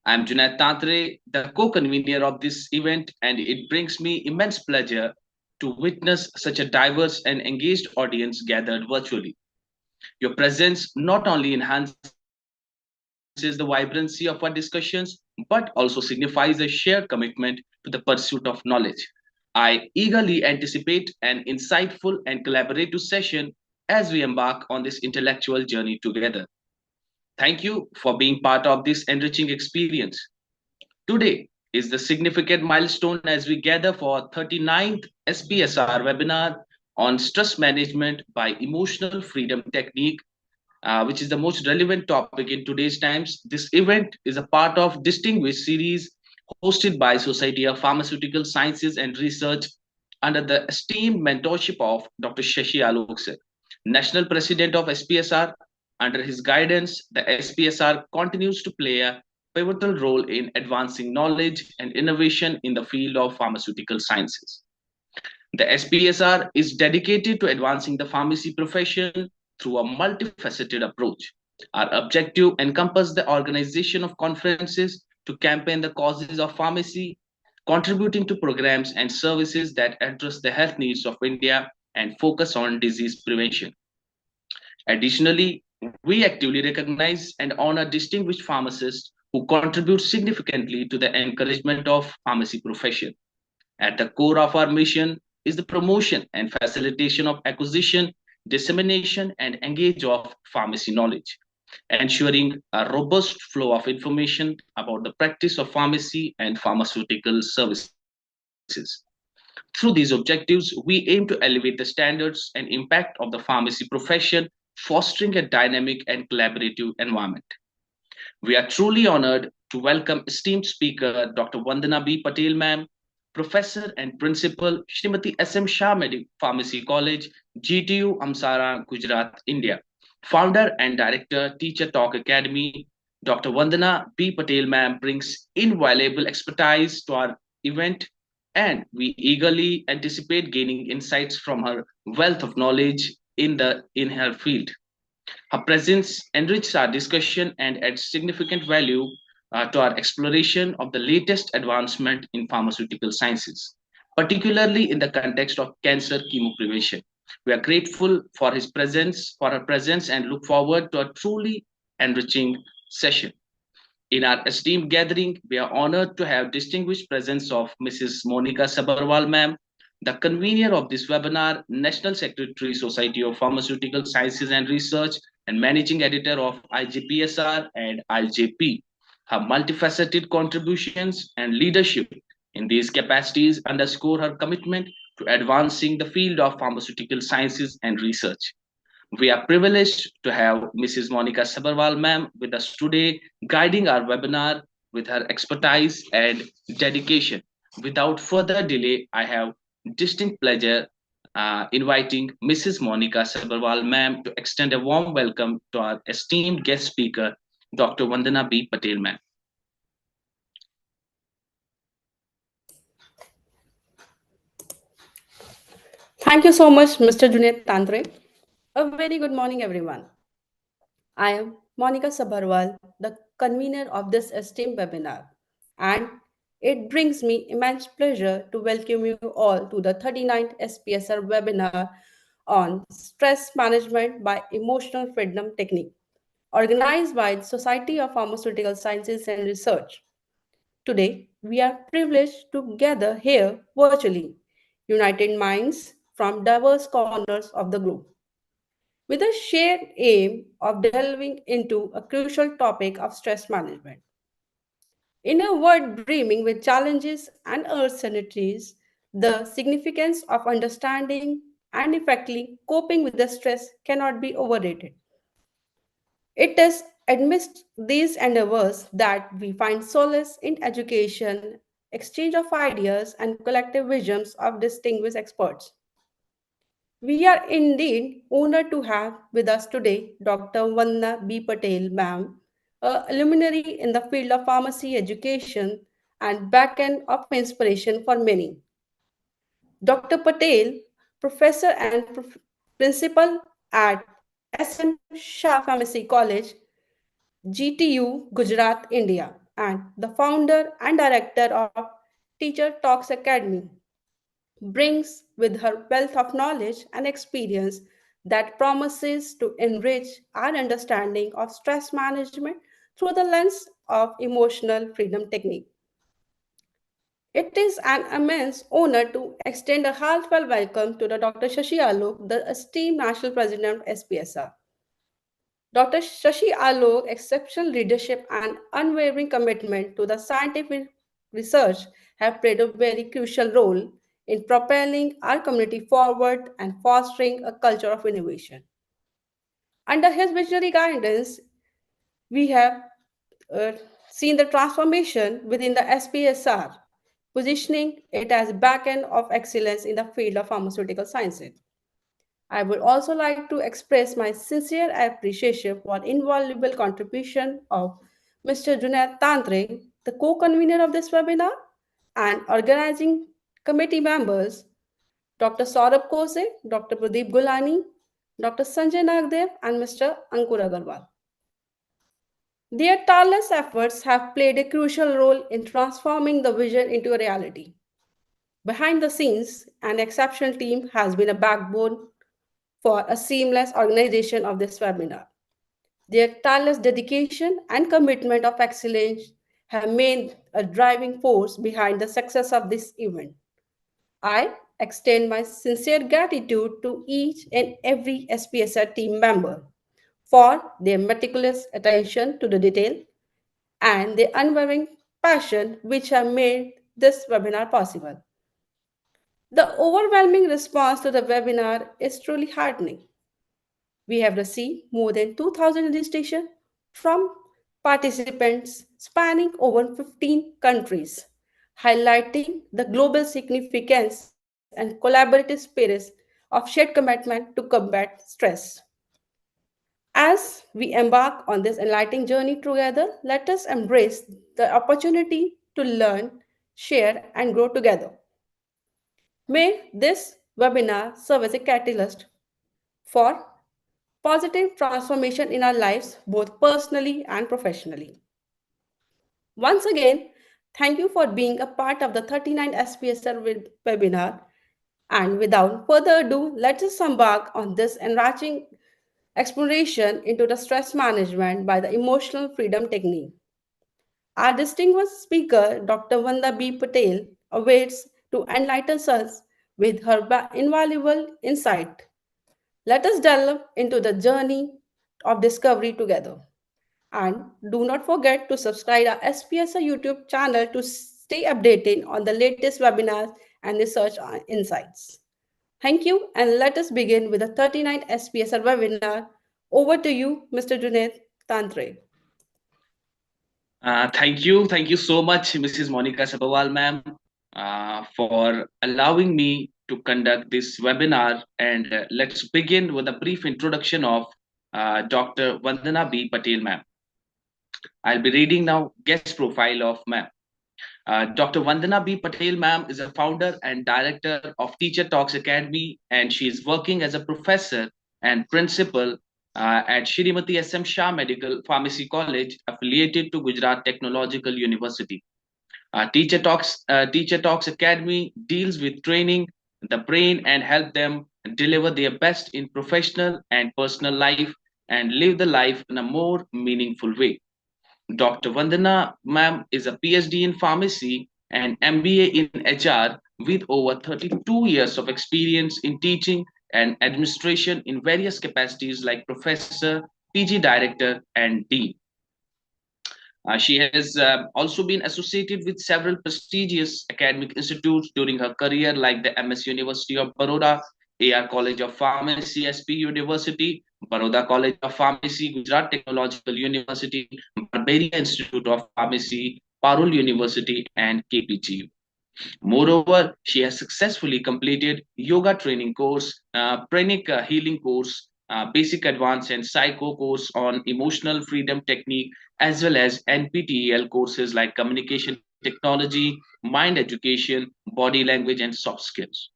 I'm Junaid Tantre, the co-convener of this event, and it brings me immense pleasure to witness such a diverse and engaged audience gathered virtually. Your presence not only enhances the vibrancy of our discussions, but also signifies a shared commitment to the pursuit of knowledge. I eagerly anticipate an insightful and collaborative session as we embark on this intellectual journey together. Thank you for being part of this enriching experience. Today is the significant milestone as we gather for 39th SPSR webinar on stress management by emotional freedom technique, which is the most relevant topic in today's times. This event is a part of distinguished series hosted by Society of Pharmaceutical Sciences and Research under the esteemed mentorship of Dr. Shashi Alok sir, National President of SPSR. Under his guidance, the SPSR continues to play a pivotal role in advancing knowledge and innovation in the field of pharmaceutical sciences. The SPSR is dedicated to advancing the pharmacy profession through a multifaceted approach. Our objective encompasses the organization of conferences to campaign the causes of pharmacy, contributing to programs and services that address the health needs of India and focus on disease prevention. Additionally, we actively recognize and honor distinguished pharmacists who contribute significantly to the encouragement of pharmacy profession. At the core of our mission is the promotion and facilitation of acquisition, dissemination, and engage of pharmacy knowledge, ensuring a robust flow of information about the practice of pharmacy and pharmaceutical services. Through these objectives, we aim to elevate the standards and impact of the pharmacy profession, fostering a dynamic and collaborative environment. We are truly honored to welcome esteemed speaker Dr. Vandana B. Patel, ma'am, Professor and Principal, Srimati S.M. Shah Pharmacy College, GTU, Amsaran, Gujarat, India. Founder and Director, Teacher Talk Academy, Dr. Vandana B. Patel, ma'am, brings invaluable expertise to our event, and we eagerly anticipate gaining insights from her wealth of knowledge in her field. Her presence enriches our discussion and adds significant value to our exploration of the latest advancement in pharmaceutical sciences, particularly in the context of cancer chemoprevention. We are grateful for for her presence, and look forward to a truly enriching session. In our esteemed gathering, we are honored to have distinguished presence of Mrs. Monika Sabharwal, ma'am, the convener of this webinar, National Secretary, Society of Pharmaceutical Sciences and Research, and Managing Editor of IGPSR and IJP. Her multifaceted contributions and leadership in these capacities underscore her commitment to advancing the field of pharmaceutical sciences and research. We are privileged to have Mrs. Monika Sabharwal, ma'am, with us today, guiding our webinar with her expertise and dedication. Without further delay, I have distinct pleasure inviting Mrs. Monika Sabharwal, ma'am, to extend a warm welcome to our esteemed guest speaker, Dr. Vandana B. Patel, ma'am. Thank you so much, Mr. Junaid Tantre. A very good morning, everyone. I am Monika Sabharwal, the convener of this esteemed webinar, and it brings me immense pleasure to welcome you all to the 39th SPSR webinar on stress management by emotional freedom technique, organized by the Society of Pharmaceutical Sciences and Research. Today, we are privileged to gather here virtually, united minds from diverse corners of the globe, with a shared aim of delving into a crucial topic of stress management. In a world brimming with challenges and uncertainties, the significance of understanding and effectively coping with the stress cannot be overrated. It is amidst these endeavors that we find solace in education, exchange of ideas, and collective visions of distinguished experts. We are indeed honored to have with us today Dr. Vandana B. Patel, ma'am, a luminary in the field of pharmacy education and backend of inspiration for many. Dr. Patel, professor and principal at SM Shah Pharmacy College, GTU, Gujarat, India, and the founder and director of Teacher Talks Academy, brings with her wealth of knowledge and experience that promises to enrich our understanding of stress management through the lens of emotional freedom technique. It is an immense honor to extend a heartfelt welcome to the Dr. Shashi Alok, the esteemed National President of SPSR. Dr. Shashi Alok's exceptional leadership and unwavering commitment to the scientific research have played a very crucial role in propelling our community forward and fostering a culture of innovation. Under his visionary guidance, we have uh, seen the transformation within the SPSR, positioning it as backend of excellence in the field of pharmaceutical sciences. I would also like to express my sincere appreciation for invaluable contribution of Mr. Junaid Tantre, the co-convener of this webinar, and organizing committee members Dr. Saurabh Kose, Dr. Pradeep Gulani, Dr. Sanjay Nagdev, and Mr. Ankur Agarwal. Their tireless efforts have played a crucial role in transforming the vision into a reality. Behind the scenes, an exceptional team has been a backbone for a seamless organization of this webinar. Their tireless dedication and commitment of excellence have made a driving force behind the success of this event. I extend my sincere gratitude to each and every SPSR team member for their meticulous attention to the detail and their unwavering passion which have made this webinar possible. The overwhelming response to the webinar is truly heartening. We have received more than 2,000 registrations from participants spanning over 15 countries, highlighting the global significance and collaborative spirit of shared commitment to combat stress. As we embark on this enlightening journey together, let us embrace the opportunity to learn, share, and grow together. May this webinar serve as a catalyst for positive transformation in our lives, both personally and professionally. Once again, thank you for being a part of the 39 SPSR webinar. And without further ado, let us embark on this enriching exploration into the stress management by the emotional freedom technique. Our distinguished speaker, Dr. Vandana B. Patel, awaits to enlighten us with her invaluable insight. Let us delve into the journey of discovery together. And do not forget to subscribe our SPSR YouTube channel to stay updated on the latest webinars and research insights. Thank you, and let us begin with the 39th SPSR webinar. Over to you, Mr. Junaid Tantre. Thank you so much, Mrs. Monika Sabharwal, ma'am, for allowing me to conduct this webinar. And let's begin with a brief introduction of Dr. Vandana B. Patel, ma'am. I'll be reading now guest profile of ma'am. Dr. Vandana B. Patel, ma'am, is a founder and director of Teacher Talks Academy, and she is working as a professor and principal at Shrimati S.M. Shah Medical Pharmacy College, affiliated to Gujarat Technological University. Teacher Talks Academy deals with training the brain and help them deliver their best in professional and personal life and live the life in a more meaningful way. Dr. Vandana, ma'am, is a PhD in pharmacy and MBA in HR with over 32 years of experience in teaching and administration in various capacities like professor, PG director, and dean. She has also been associated with several prestigious academic institutes during her career, like the MS University of Baroda, AR College of Pharmacy, SP University, Baroda College of Pharmacy, Gujarat Technological University, Barbaria Institute of Pharmacy, Parul University, and KPGU. Moreover, she has successfully completed yoga training course, pranic healing course, basic advanced and psycho course on emotional freedom technique, as well as NPTEL courses like communication technology, mind education, body language, and soft skills.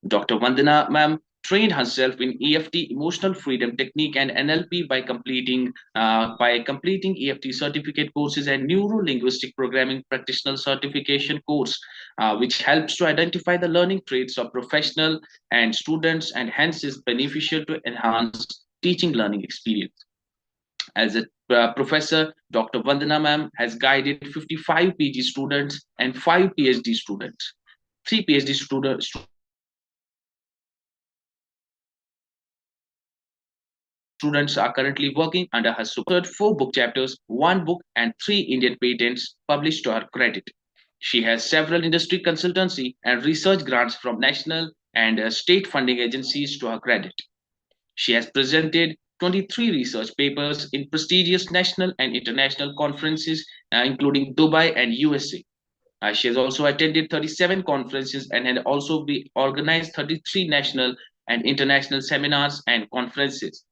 Dr. Vandana, ma'am, trained herself in EFT, emotional freedom technique, and NLP by completing EFT certificate courses and neuro linguistic programming practitioner certification course, which helps to identify the learning traits of professional and students, and hence is beneficial to enhance teaching learning experience. As a professor, Dr. Vandana ma'am has guided 55 PG students and 5 PhD students. 3 PhD students are currently working under her superb 4 book chapters, 1 book, and 3 Indian patents published to her credit. She has several industry consultancy and research grants from national and state funding agencies to her credit. She has presented 23 research papers in prestigious national and international conferences, including Dubai and USA. She has also attended 37 conferences and had also organized 33 national and international seminars and conferences.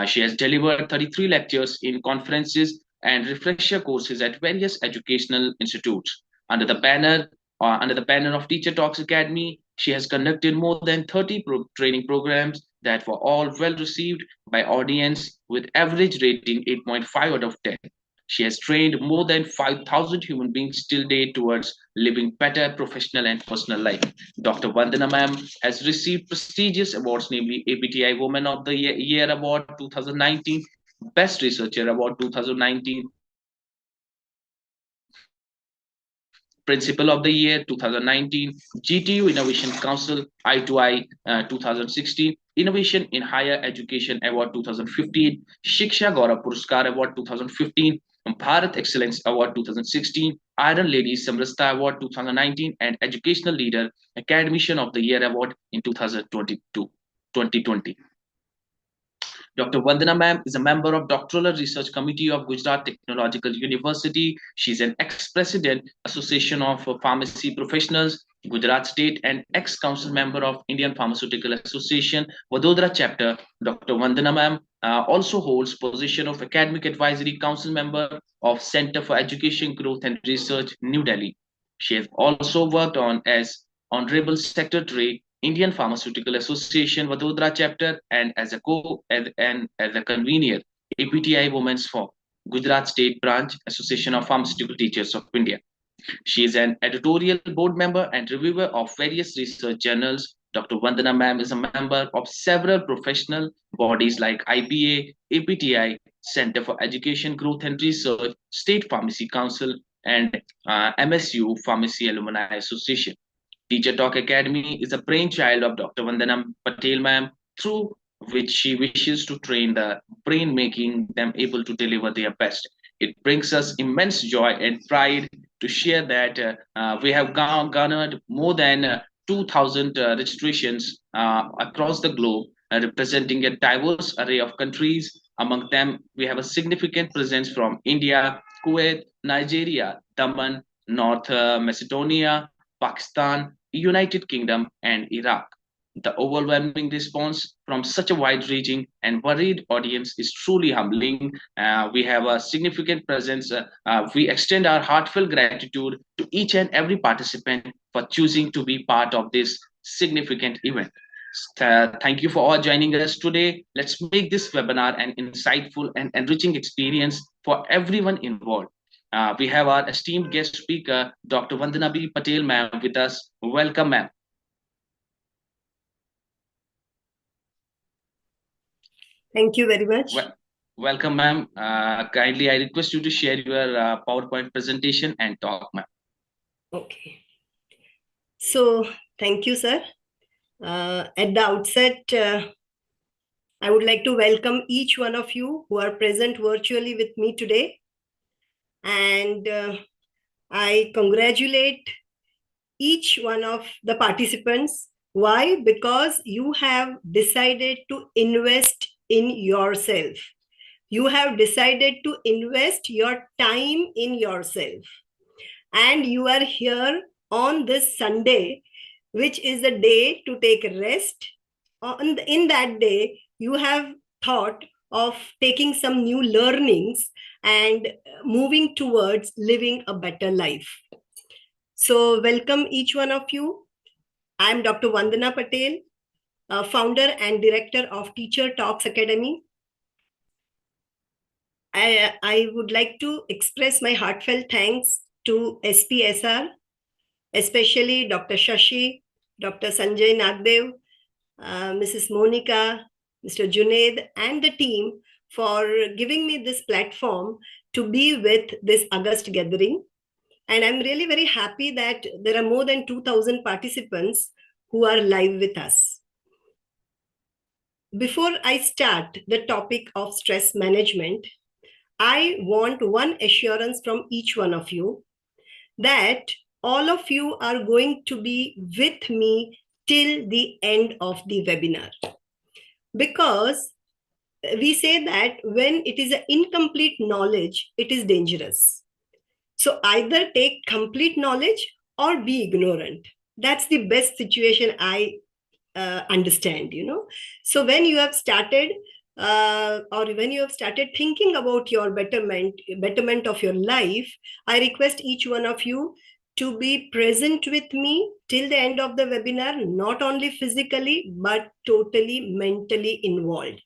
She has delivered 33 lectures in conferences and refresher courses at various educational institutes. Under the banner of Teacher Talks Academy, she has conducted more than 30 training programs that were all well received by audience with average rating 8.5 out of 10. She has trained more than 5,000 human beings till date towards living better professional and personal life. Dr. Vandana ma'am has received prestigious awards, namely APTI Woman of the Year Award 2019, Best Researcher Award 2019, Principal of the Year 2019, GTU Innovation Council I2I 2016, Innovation in Higher Education Award 2015, Shiksha Gaurav Puraskar Award 2015, Bharat Excellence Award 2016, Iron Lady Samrastha Award 2019, and Educational Leader Academician of the Year Award in 2020. Dr. Vandana ma'am is a member of Doctoral Research Committee of Gujarat Technological University. She's an ex-president, Association of Pharmacy Professionals, Gujarat State, and ex-council member of Indian Pharmaceutical Association, Vadodara chapter. Dr. Vandana ma'am also holds position of Academic Advisory Council member of Center for Education, Growth and Research, New Delhi. She has also worked on as Honorable Secretary, Indian Pharmaceutical Association Vadodara chapter, and as a convener, APTI Women's for Gujarat State Branch, Association of Pharmaceutical Teachers of India. She is an editorial board member and reviewer of various research journals. Dr. Vandana ma'am is a member of several professional bodies like IPA, APTI, Center for Education, Growth and Research, State Pharmacy Council, and MSU Pharmacy Alumni Association. Teacher Talk Academy is a brainchild of Dr. Vandana Patel ma'am, through which she wishes to train the brain, making them able to deliver their best. It brings us immense joy and pride to share that we have garnered more than 2,000 registrations across the globe, representing a diverse array of countries. Among them, we have a significant presence from India, Kuwait, Nigeria, Daman, North Macedonia, Pakistan, United Kingdom, and Iraq. The overwhelming response from such a wide reaching and varied audience is truly humbling. We have a significant presence. We extend our heartfelt gratitude to each and every participant for choosing to be part of this significant event. Thank you for all joining us today. Let's make this webinar an insightful and enriching experience for everyone involved. We have our esteemed guest speaker, Dr. Vandana B. Patel ma'am with us. Welcome, ma'am. Thank you very much. Welcome, ma'am. Kindly, I request you to share your PowerPoint presentation and talk, ma'am. Okay. So, thank you, sir. At the outset, I would like to welcome each one of you who are present virtually with me today. And I congratulate each one of the participants. Why? Because you have decided to invest in yourself. You have decided to invest your time in yourself. And you are here on this Sunday, which is a day to take a rest. In that day, you have thought of taking some new learnings and moving towards living a better life. So welcome each one of you. I'm Dr. Vandana Patel, founder and director of Teacher Talks Academy. I would like to express my heartfelt thanks to SPSR, especially Dr. Shashi, Dr. Sanjay Nagdev, Mrs. Monika, Mr. Junaid, and the team for giving me this platform to be with this August gathering. And I'm really very happy that there are more than 2,000 participants who are live with us. Before I start the topic of stress management, I want one assurance from each one of you that all of you are going to be with me till the end of the webinar. Because we say that when it is an incomplete knowledge, it is dangerous. So either take complete knowledge or be ignorant. That's the best situation I understand, you know. So when you have started or when you have started thinking about your betterment of your life, I request each one of you to be present with me till the end of the webinar, not only physically, but totally mentally involved.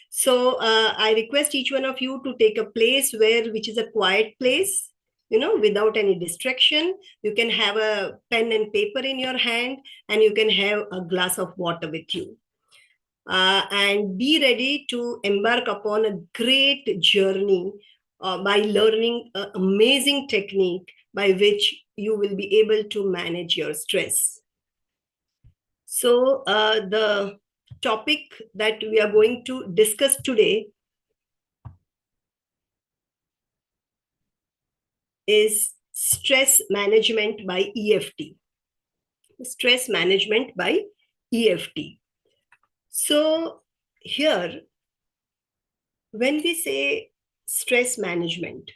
So I request each one of you to take a place which is a quiet place, you know, without any distraction. You can have a pen and paper in your hand, and you can have a glass of water with you. And be ready to embark upon a great journey by learning an amazing technique by which you will be able to manage your stress. So the topic that we are going to discuss today is stress management by EFT. Stress management by EFT. So here, when we say stress management,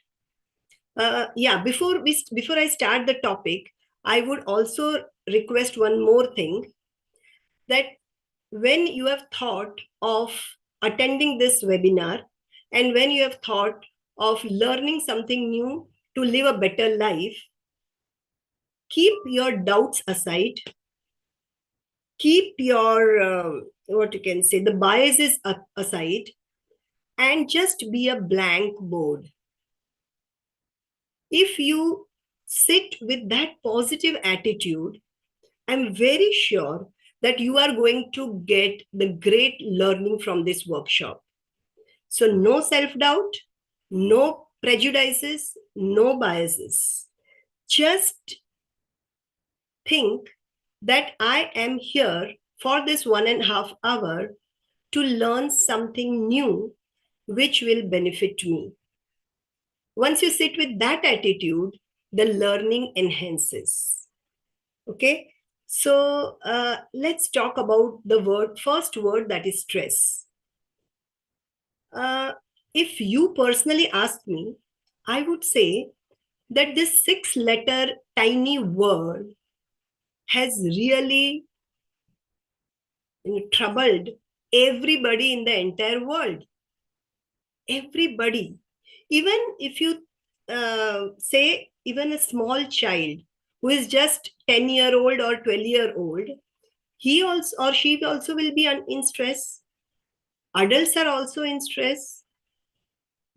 before I start the topic, I would also request one more thing, that when you have thought of attending this webinar and when you have thought of learning something new to live a better life, keep your doubts aside, keep your the biases aside, and just be a blank board. If you sit with that positive attitude, I'm very sure that you are going to get the great learning from this workshop. So no self-doubt, no prejudices, no biases. Just think that I am here for this 1.5 hours to learn something new which will benefit me. Once you sit with that attitude, the learning enhances. Okay, so let's talk about the first word, that is stress. If you personally ask me, I would say that this 6-letter tiny word has really troubled everybody in the entire world. Everybody. Even if you say even a small child who is just 10-year-old or 12-year-old, he also or she also will be in stress. Adults are also in stress.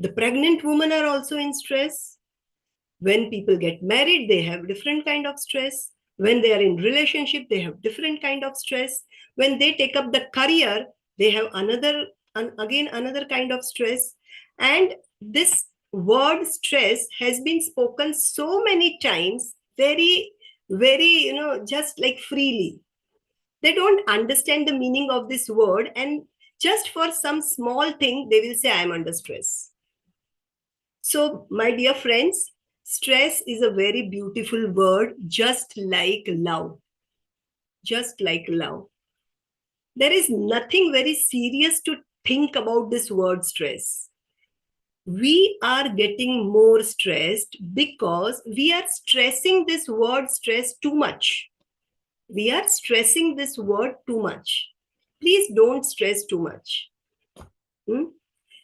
The pregnant women are also in stress. When people get married, they have different kind of stress. When they are in relationship, they have different kind of stress. When they take up the career, they have another kind of stress. And this word stress has been spoken so many times, very, very, just like freely. They don't understand the meaning of this word, and just for some small thing, they will say, I am under stress. So, my dear friends, stress is a very beautiful word, just like love. Just like love. There is nothing very serious to think about this word stress. We are getting more stressed because we are stressing this word stress too much. We are stressing this word too much. Please don't stress too much.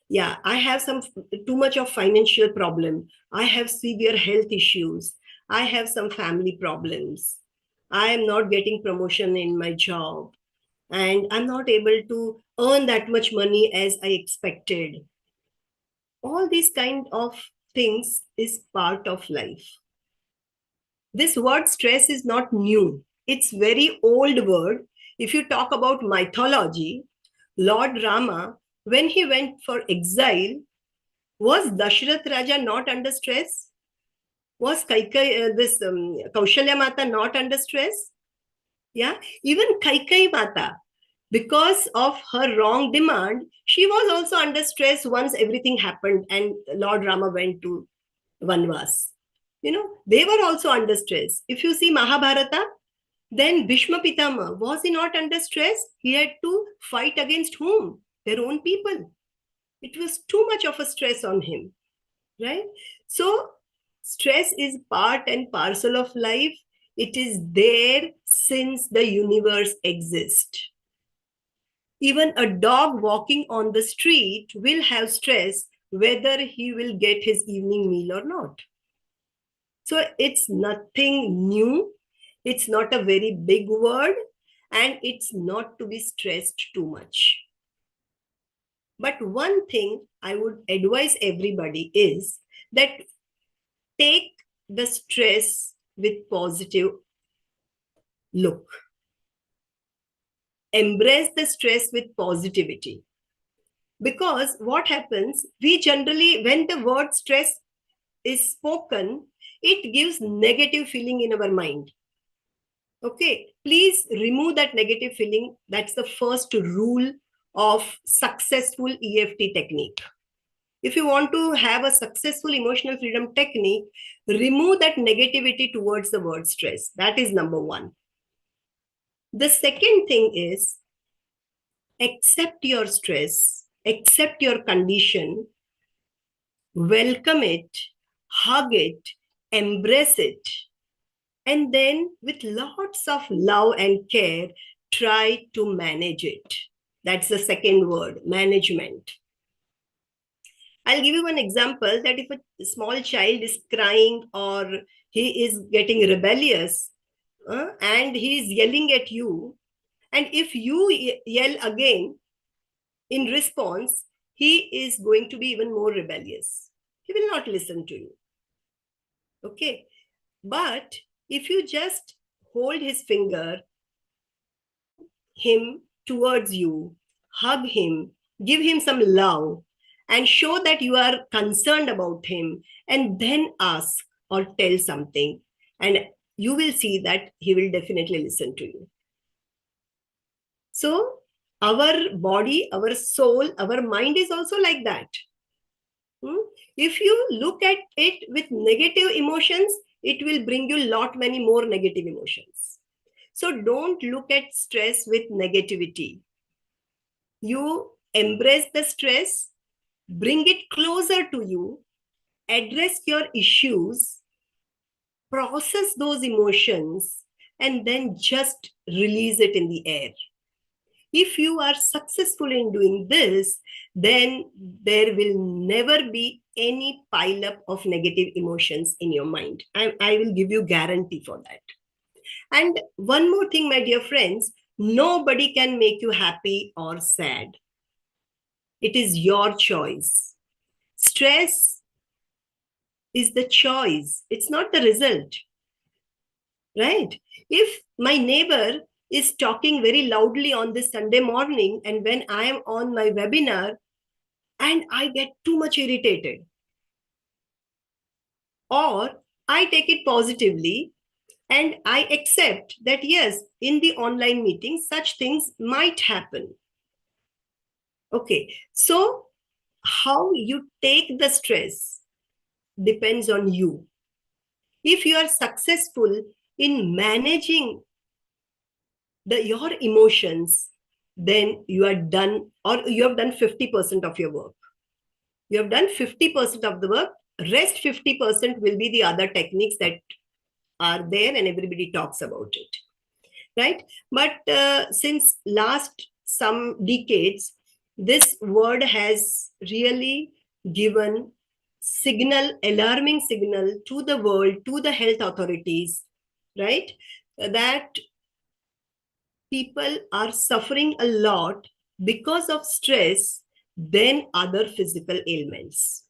Yeah, I have too much of financial problem. I have severe health issues. I have some family problems. I am not getting promotion in my job. and I'm not able to earn that much money as I expected. All these kind of things is part of life. This word stress is not new. It's very old word. If you talk about mythology, Lord Rama, when he went for exile, was Dashrath Raja not under stress? Was Kaushalya Mata not under stress? Yeah, even Kaikai Mata, because of her wrong demand, she was also under stress once everything happened and Lord Rama went to Vanvas. They were also under stress. If you see Mahabharata, then Bhishma Pitama, was he not under stress? He had to fight against whom? Their own people. It was too much of a stress on him, right? So stress is part and parcel of life. It is there since the universe exists. Even a dog walking on the street will have stress whether he will get his evening meal or not. So it's nothing new. It's not a very big word, and it's not to be stressed too much. But one thing I would advise everybody is that take the stress with positive look. Embrace the stress with positivity. Because what happens, we generally, when the word stress is spoken, it gives negative feeling in our mind. Okay, please remove that negative feeling. That's the first rule of successful EFT technique. If you want to have a successful emotional freedom technique, remove that negativity towards the word stress. That is number one. The second thing is accept your stress, accept your condition, welcome it, hug it, embrace it, and then with lots of love and care, try to manage it. That's the second word, management. I'll give you one example that if a small child is crying or he is getting rebellious and he is yelling at you, and if you yell again in response, he is going to be even more rebellious. He will not listen to you. Okay. But if you just hold his finger, him towards you, hug him, give him some love, and show that you are concerned about him, and then ask or tell something, and you will see that he will definitely listen to you. So our body, our soul, our mind is also like that. If you look at it with negative emotions, it will bring you many more negative emotions. So don't look at stress with negativity. You embrace the stress, bring it closer to you, address your issues, process those emotions, and then just release it in the air. If you are successful in doing this, then there will never be any pile up of negative emotions in your mind. I will give you guarantee for that. And one more thing, my dear friends, nobody can make you happy or sad. It is your choice. Stress is the choice. It's not the result. Right? If my neighbor is talking very loudly on this Sunday morning, and when I am on my webinar and I get too much irritated, or I take it positively and I accept that, yes, in the online meeting, such things might happen. Okay, so how you take the stress depends on you. If you are successful in managing your emotions, then you are done, or you have done 50% of your work. You have done 50% of the work. Rest 50% will be the other techniques that are there and everybody talks about it, right? But since last some decades, this word has really given alarming signal to the world, to the health authorities, right? That people are suffering a lot because of stress than other physical ailments.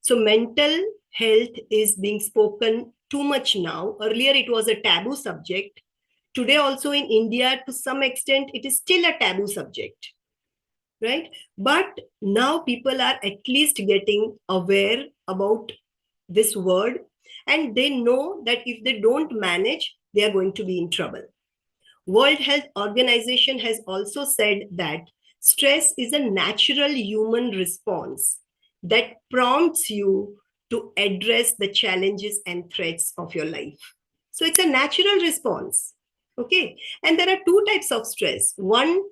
So mental health is being spoken too much now. Earlier, it was a taboo subject. Today, also in India, to some extent, it is still a taboo subject, right? But now people are at least getting aware about this word, and they know that if they don't manage, they are going to be in trouble. World Health Organization has also said that stress is a natural human response that prompts you to address the challenges and threats of your life. So it's a natural response. Okay. And there are two types of stress. One,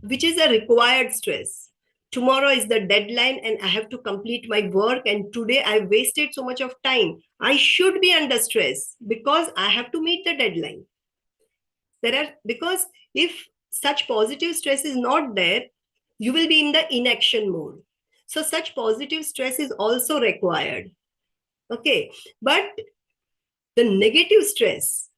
which is a required stress. Tomorrow is the deadline and I have to complete my work. And today I wasted so much of time. I should be under stress because I have to meet the deadline. Because if such positive stress is not there, you will be in the inaction mode. So such positive stress is also required. Okay. But the negative stress,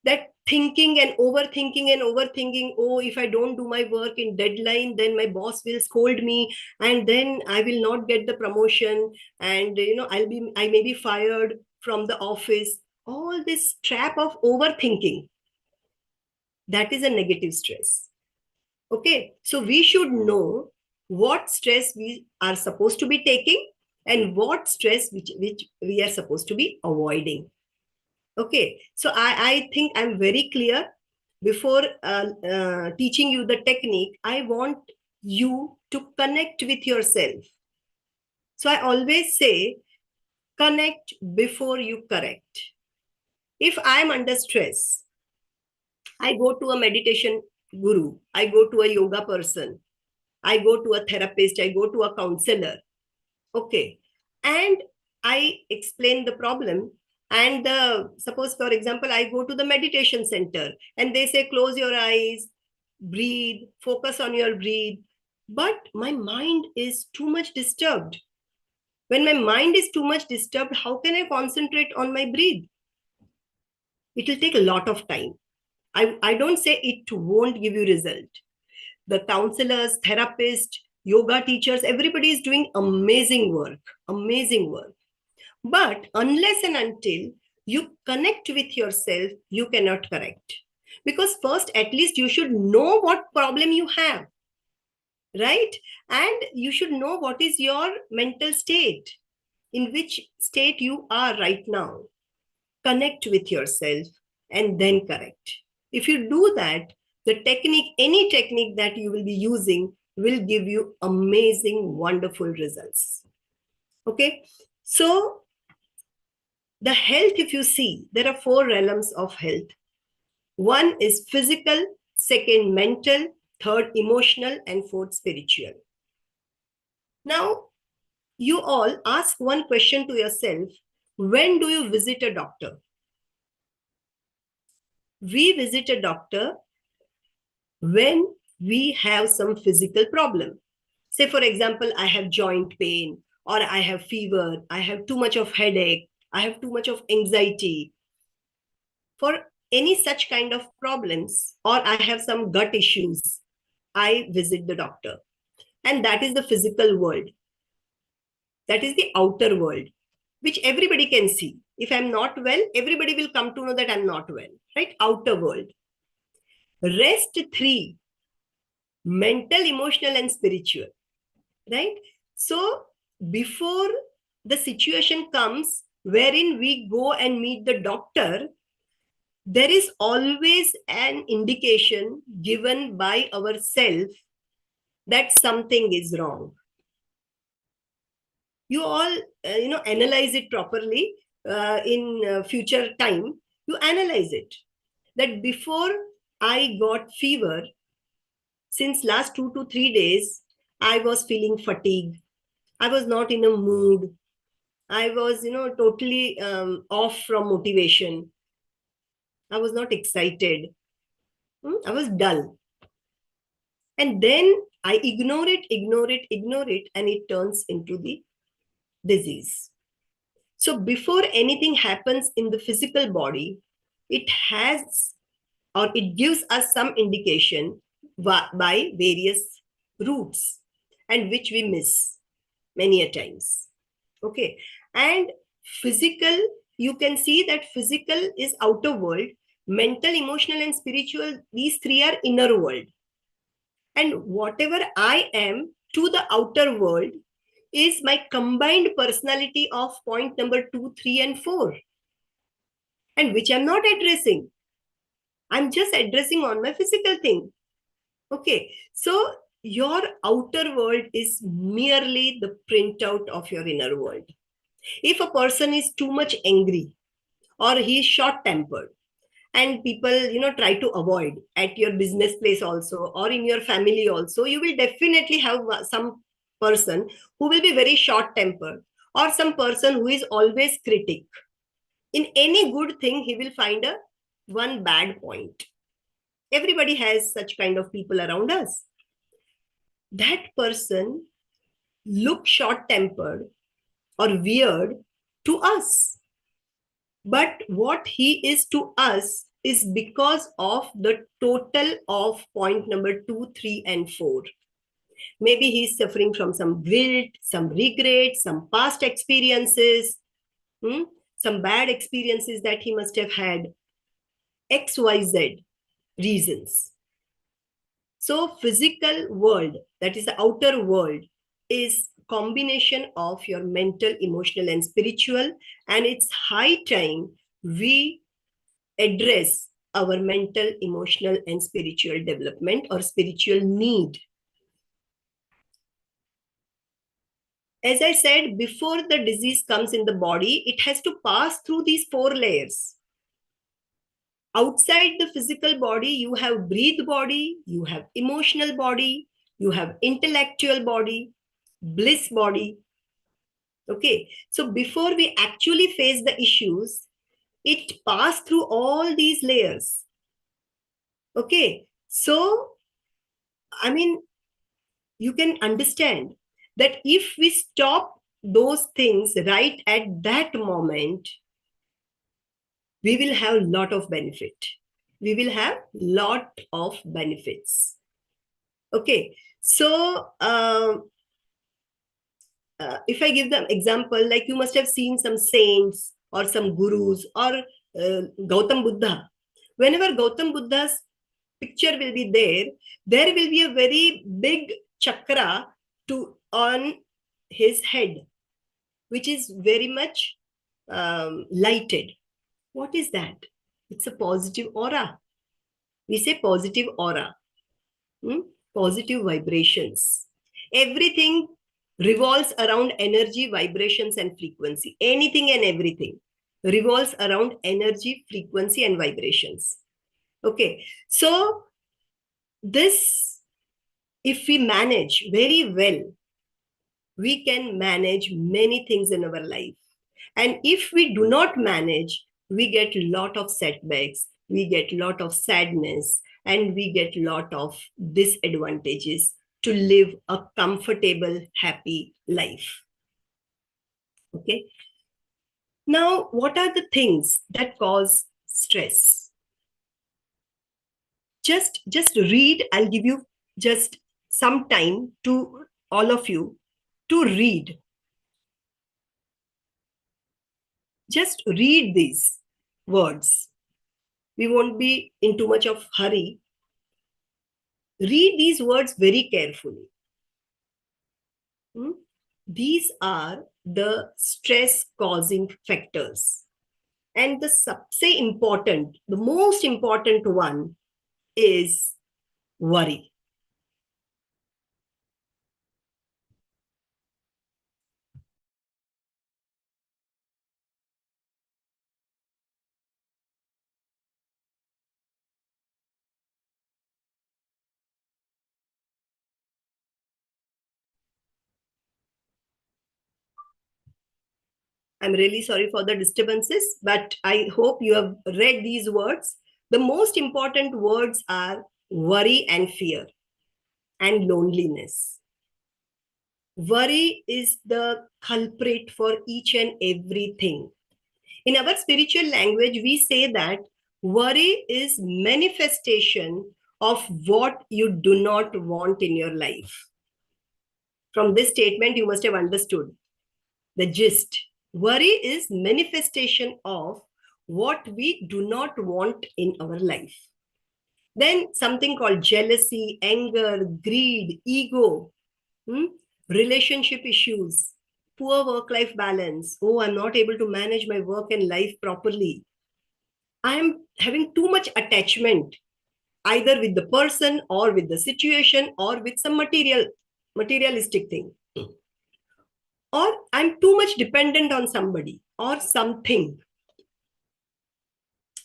that thinking and overthinking, oh, if I don't do my work in deadline, then my boss will scold me, and then I will not get the promotion, and I may be fired from the office. All this trap of overthinking, that is a negative stress. Okay, so we should know what stress we are supposed to be taking and what stress which we are supposed to be avoiding. Okay, so I think I'm very clear. Before teaching you the technique, I want you to connect with yourself. So I always say, connect before you correct. If I'm under stress, I go to a meditation guru, I go to a yoga person, I go to a therapist, I go to a counselor. Okay. And I explain the problem. And suppose, for example, I go to the meditation center and they say, close your eyes, breathe, focus on your breathe. But my mind is too much disturbed. When my mind is too much disturbed, how can I concentrate on my breathe? It will take a lot of time. I don't say it won't give you result. The counselors, therapists, yoga teachers, everybody is doing amazing work. But unless and until you connect with yourself, you cannot correct. Because first, at least you should know what problem you have, right? And you should know what is your mental state, in which state you are right now. Connect with yourself and then correct. If you do that, the technique, any technique that you will be using will give you amazing, wonderful results. Okay. So the health, if you see, there are 4 realms of health. One is physical, second mental, third emotional, and fourth spiritual. Now, you all ask one question to yourself. When do you visit a doctor? We visit a doctor when we have some physical problem. Say, for example, I have joint pain, or I have fever, I have too much of headache, I have too much of anxiety. For any such kind of problems, or I have some gut issues, I visit the doctor. And that is the physical world. That is the outer world, which everybody can see. If I'm not well, everybody will come to know that I'm not well, right? Outer world. Rest 3, mental, emotional, and spiritual, right? So before the situation comes wherein we go and meet the doctor, there is always an indication given by ourselves that something is wrong. You all, analyze it properly in future time. You analyze it. That before I got fever, since last 2 to 3 days, I was feeling fatigue. I was not in a mood. I was, totally off from motivation. I was not excited. I was dull. And then I ignore it, and it turns into the disease. So before anything happens in the physical body, it has or it gives us some indication by various routes, and which we miss many a times. Okay. And physical, you can see that physical is outer world, mental, emotional, and spiritual, these three are inner world. And whatever I am to the outer world is my combined personality of point number 2, 3, and 4, and which I'm not addressing. I'm just addressing on my physical thing. Okay. So your outer world is merely the printout of your inner world. If a person is too much angry, or he is short tempered, and people try to avoid at your business place also, or in your family also, you will definitely have some person who will be very short tempered, or some person who is always critic. In any good thing he will find a one bad point. Everybody has such kind of people around us. That person looks short tempered or weird to us, but what he is to us is because of the total of point number 2, 3, and 4. Maybe he's suffering from some guilt, some regret, some past experiences, some bad experiences that he must have had, XYZ reasons. So physical world, that is the outer world, is combination of your mental, emotional, and spiritual, and it's high time we address our mental, emotional, and spiritual development or spiritual need. As I said, before the disease comes in the body, it has to pass through these 4 layers. Outside the physical body, you have breath body, you have emotional body, you have intellectual body, bliss body. Okay, so before we actually face the issues, it passed through all these layers. Okay, so I mean, you can understand that if we stop those things right at that moment, we will have a lot of benefit. We will have lot of benefits. Okay, so if I give them example, like you must have seen some saints or some gurus or Gautam Buddha. Whenever Gautam Buddha's picture will be there will be a very big chakra on his head, which is very much lighted. What is that? It's a positive aura. We say positive aura, positive vibrations. Everything revolves around energy, vibrations, and frequency. Anything and everything revolves around energy, frequency, and vibrations. Okay, so this, if we manage very well, we can manage many things in our life. And if we do not manage, we get a lot of setbacks, we get a lot of sadness, and we get a lot of disadvantages to live a comfortable, happy life. Okay. Now, what are the things that cause stress? Just read. I'll give you just some time to all of you to read. Just read these words. We won't be in too much of hurry. Read these words very carefully. These are the stress causing factors. And the most important one is worry. I'm really sorry for the disturbances, but I hope you have read these words. The most important words are worry and fear and loneliness. Worry is the culprit for each and everything. In our spiritual language, we say that Worry is manifestation of what you do not want in your life. From this statement, you must have understood the gist. Worry is manifestation of what we do not want in our life. Then something called jealousy, anger, greed, ego, relationship issues, poor work-life balance. Oh, I'm not able to manage my work and life properly. I'm having too much attachment, either with the person or with the situation or with some materialistic thing. Or I'm too much dependent on somebody or something.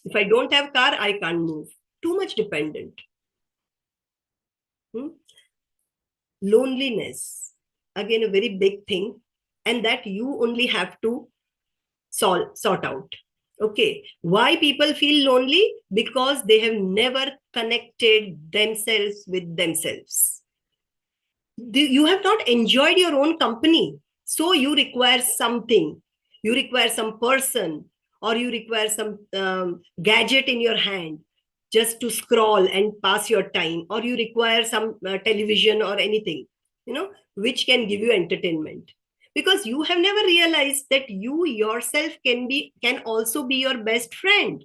If I don't have car, I can't move. Too much dependent. Loneliness, again, a very big thing, and that you only have to sort out. Okay, why people feel lonely? Because they have never connected themselves with themselves. You have not enjoyed your own company, so you require something. You require some person, or you require some gadget in your hand just to scroll and pass your time, or you require some television or anything, which can give you entertainment, because you have never realized that you yourself can also be your best friend.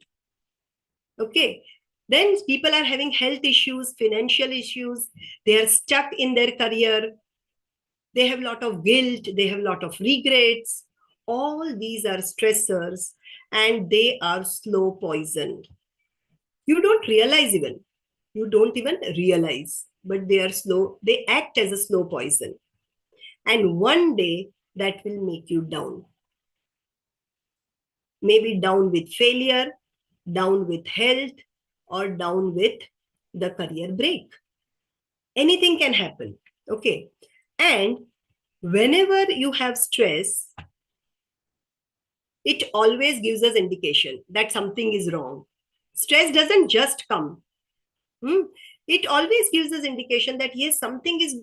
Okay, then people are having health issues, financial issues, they are stuck in their career, they have a lot of guilt, they have a lot of regrets. All these are stressors, and they are slow poison. You don't even realize, but they are slow, they act as a slow poison. And one day that will make you down. Maybe down with failure, down with health, or down with the career break. Anything can happen. Okay. And whenever you have stress, it always gives us indication that something is wrong. Stress doesn't just come. It always gives us indication that yes, something is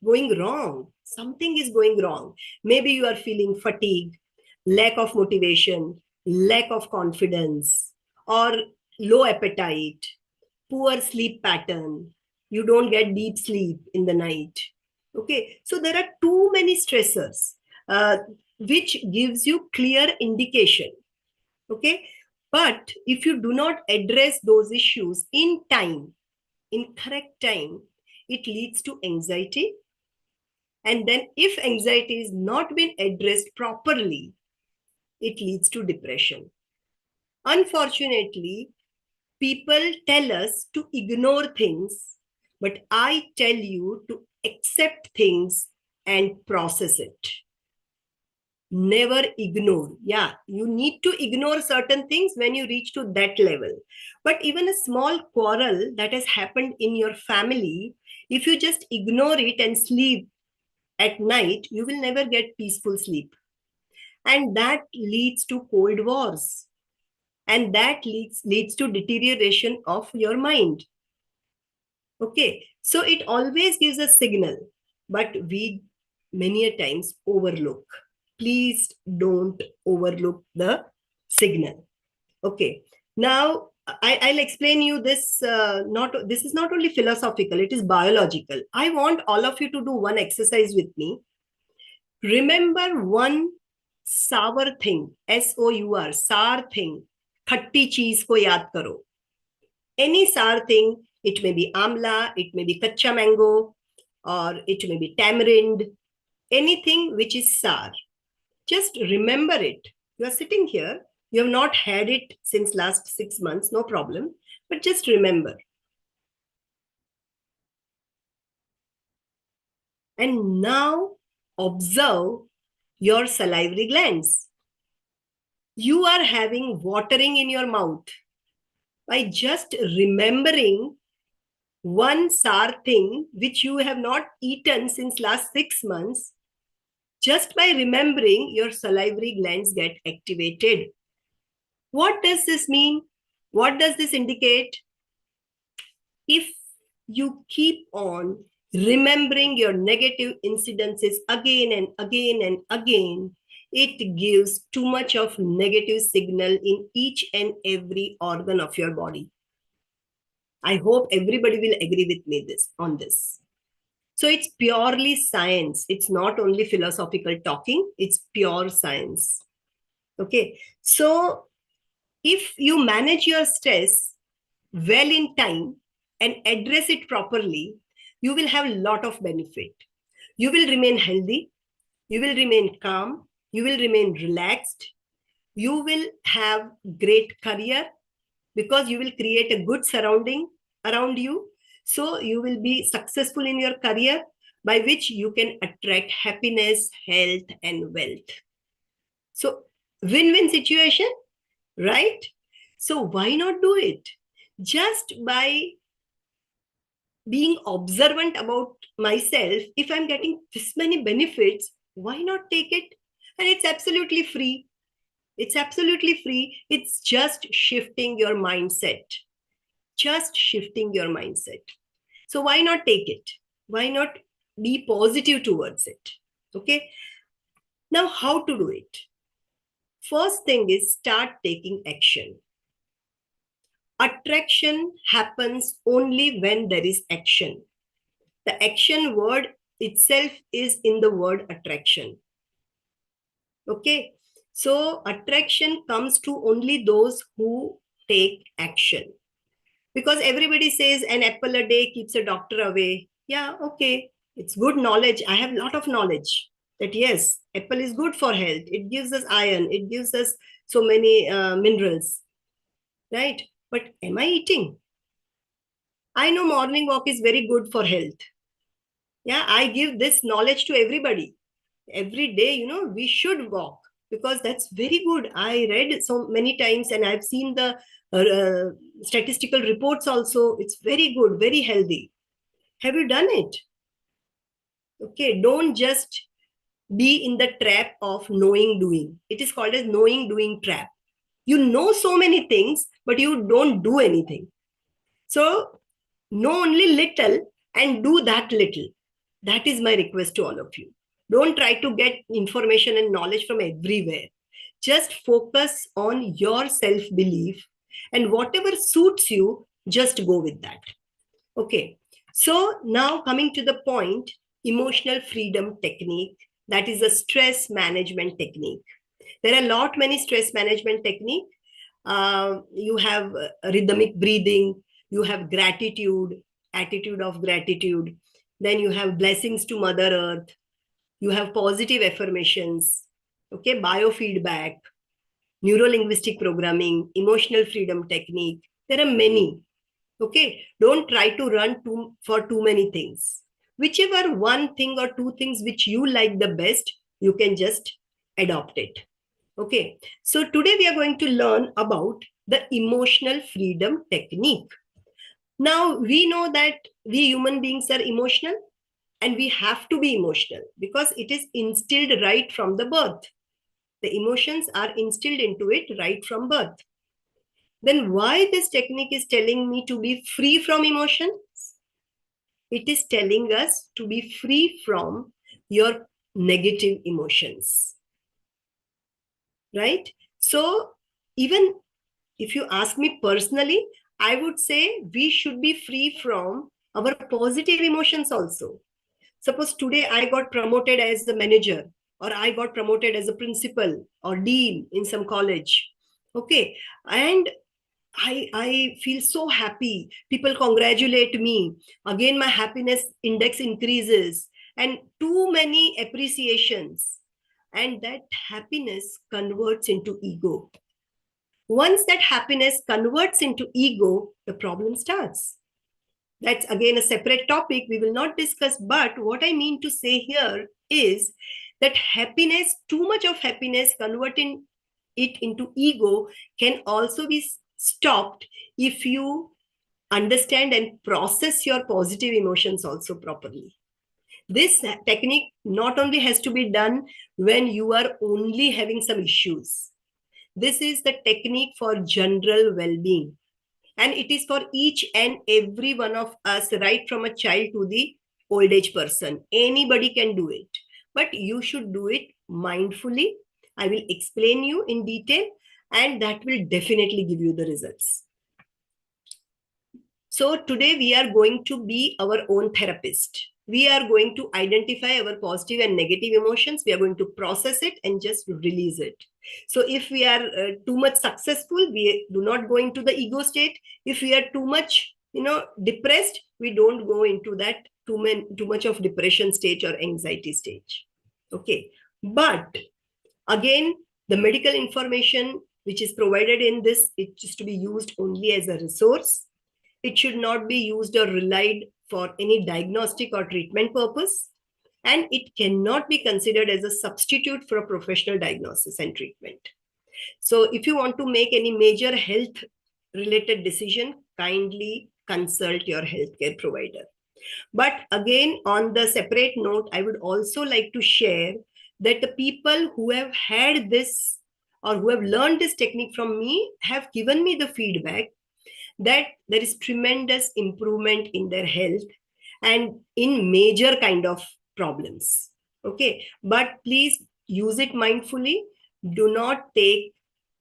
going wrong. Something is going wrong. Maybe you are feeling fatigue, lack of motivation, lack of confidence, or low appetite, poor sleep pattern. You don't get deep sleep in the night. Okay, so there are too many stressors, which gives you clear indication. Okay, but if you do not address those issues in time, in correct time, it leads to anxiety. And then if anxiety is not been addressed properly, it leads to depression. Unfortunately, people tell us to ignore things, but I tell you to accept things and process it. Never ignore. Yeah, you need to ignore certain things when you reach to that level. But even a small quarrel that has happened in your family, if you just ignore it and sleep at night, you will never get peaceful sleep. And that leads to cold wars. And that leads to deterioration of your mind. Okay, so it always gives a signal, but we many a times overlook. Please don't overlook the signal. Okay, now I'll explain you this. This is not only philosophical, it is biological. I want all of you to do one exercise with me. Remember one sour thing, S-O-U-R, sour thing, khatti cheese ko yaad karo. Any sour thing, it may be amla, it may be kacha mango, or it may be tamarind, anything which is sour. Just remember it. You are sitting here, you have not had it since last 6 months, no problem, but just remember. And now observe your salivary glands. You are having watering in your mouth by just remembering one sour thing which you have not eaten since last 6 months. Just by remembering, your salivary glands get activated. What does this mean? What does this indicate? If you keep on remembering your negative incidences again and again and again, it gives too much of negative signal in each and every organ of your body. I hope everybody will agree with me on this. So it's purely science. It's not only philosophical talking, it's pure science. Okay. So if you manage your stress well in time and address it properly, you will have a lot of benefit. You will remain healthy. You will remain calm. You will remain relaxed. You will have great career because you will create a good surrounding around you. So you will be successful in your career, by which you can attract happiness, health, and wealth. So win-win situation, right? So why not do it? Just by being observant about myself, if I'm getting this many benefits, why not take it? And it's absolutely free. It's absolutely free. It's just shifting your mindset. Just shifting your mindset. So why not take it? Why not be positive towards it? Okay. Now, how to do it? First thing is start taking action. Attraction happens only when there is action. The action word itself is in the word attraction. Okay. So attraction comes to only those who take action. Because everybody says an apple a day keeps a doctor away. Yeah, okay. It's good knowledge. I have a lot of knowledge that yes, apple is good for health. It gives us iron. It gives us so many minerals, right? But am I eating? I know morning walk is very good for health. Yeah, I give this knowledge to everybody. Every day, we should walk because that's very good. I read so many times and I've seen the statistical reports also. It's very good, very healthy. Have you done it? Okay, don't just be in the trap of knowing doing. It is called as knowing doing trap. You know so many things, but you don't do anything. So know only little and do that little. That is my request to all of you. Don't try to get information and knowledge from everywhere. Just focus on your self-belief and whatever suits you, just go with that. Okay. So now coming to the point, emotional freedom technique, that is a stress management technique. There are a lot many stress management technique. You have rhythmic breathing, you have gratitude, attitude of gratitude. Then you have blessings to Mother Earth. You have positive affirmations, okay, biofeedback, neuro-linguistic programming, emotional freedom technique. There are many. Okay, don't try to run for too many things. Whichever one thing or two things which you like the best, you can just adopt it. Okay, so today we are going to learn about the emotional freedom technique. Now, we know that we human beings are emotional and we have to be emotional because it is instilled right from the birth. The emotions are instilled into it right from birth. Then why this technique is telling me to be free from emotions? It is telling us to be free from your negative emotions. Right? So even if you ask me personally, I would say we should be free from our positive emotions also. Suppose today I got promoted as the manager, or I got promoted as a principal or dean in some college. Okay. And I feel so happy. People congratulate me. Again, my happiness index increases and too many appreciations. And that happiness converts into ego. Once that happiness converts into ego, the problem starts. That's again a separate topic we will not discuss. But what I mean to say here is that happiness, too much of happiness converting it into ego can also be stopped if you understand and process your positive emotions also properly. This technique not only has to be done when you are only having some issues. This is the technique for general well-being. And it is for each and every one of us, right from a child to the old age person. Anybody can do it. But you should do it mindfully I will explain you in detail, and that will definitely give you the results. So today we are going to be our own therapist. We are going to identify our positive and negative emotions. We are going to process it and just release it. So if we are too much successful, we do not go into the ego state. If we are too much, depressed, we don't go into that too much of depression stage or anxiety stage. Okay. But again, the medical information which is provided in this, it is to be used only as a resource. It should not be used or relied for any diagnostic or treatment purpose. And it cannot be considered as a substitute for a professional diagnosis and treatment. So if you want to make any major health related decision, kindly consult your healthcare provider. But again, on the separate note, I would also like to share that the people who have had this or who have learned this technique from me have given me the feedback that there is tremendous improvement in their health and in major kind of problems. Okay, but please use it mindfully. Do not take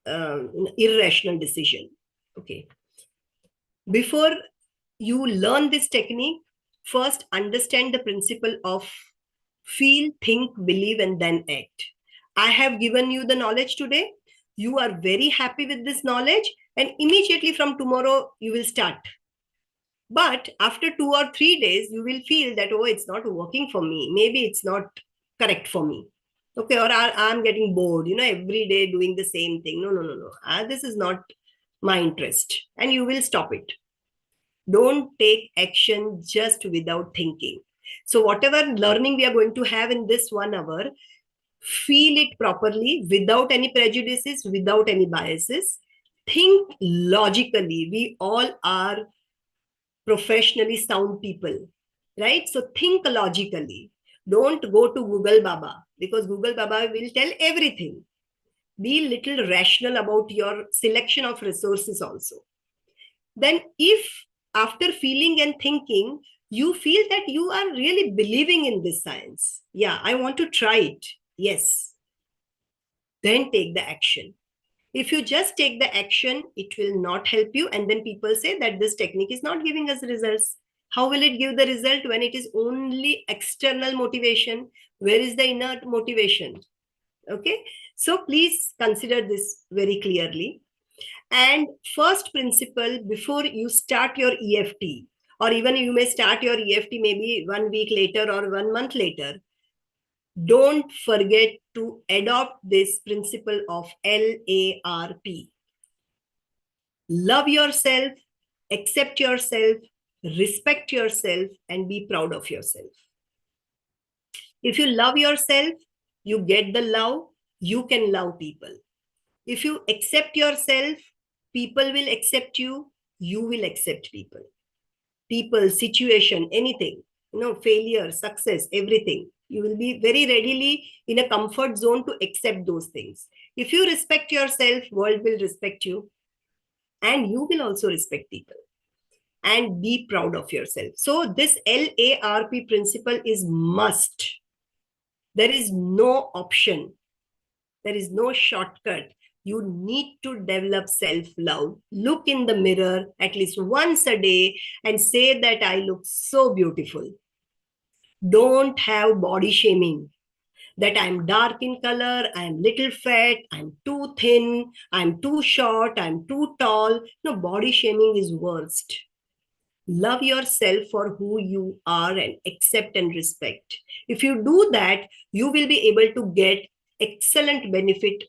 irrational decision. Okay, before you learn this technique, first understand the principle of feel, think, believe, and then act. I have given you the knowledge today. You are very happy with this knowledge, and immediately from tomorrow you will start. But after 2 or 3 days, you will feel that, oh, it's not working for me. Maybe it's not correct for me. Okay, or I'm getting bored, every day doing the same thing. No. This is not my interest. And you will stop it. Don't take action just without thinking. So whatever learning we are going to have in this 1 hour, feel it properly without any prejudices, without any biases. Think logically. We all are professionally sound people, right? So think logically. Don't go to Google Baba, because Google Baba will tell everything. Be little rational about your selection of resources also. Then if after feeling and thinking, you feel that you are really believing in this science, yeah, I want to try it, yes, then take the action. If you just take the action, it will not help you. And then people say that this technique is not giving us results. How will it give the result when it is only external motivation? Where is the inner motivation? Okay. So please consider this very clearly. And first principle, before you start your EFT, or even you may start your EFT maybe 1 week later or 1 month later, don't forget to adopt this principle of LARP. Love yourself, accept yourself, respect yourself, and be proud of yourself. If you love yourself, you get the love, you can love people. If you accept yourself, people will accept you, you will accept people. People, situation, anything, failure, success, everything. You will be very readily in a comfort zone to accept those things. If you respect yourself, world will respect you, and you will also respect people. And be proud of yourself. So this LARP principle is must. There is no option. There is no shortcut. You need to develop self-love. Look in the mirror at least once a day and say that I look so beautiful. Don't have body shaming. That I'm dark in color, I'm little fat, I'm too thin, I'm too short, I'm too tall. No, body shaming is worst. Love yourself for who you are and accept and respect. If you do that, you will be able to get excellent benefit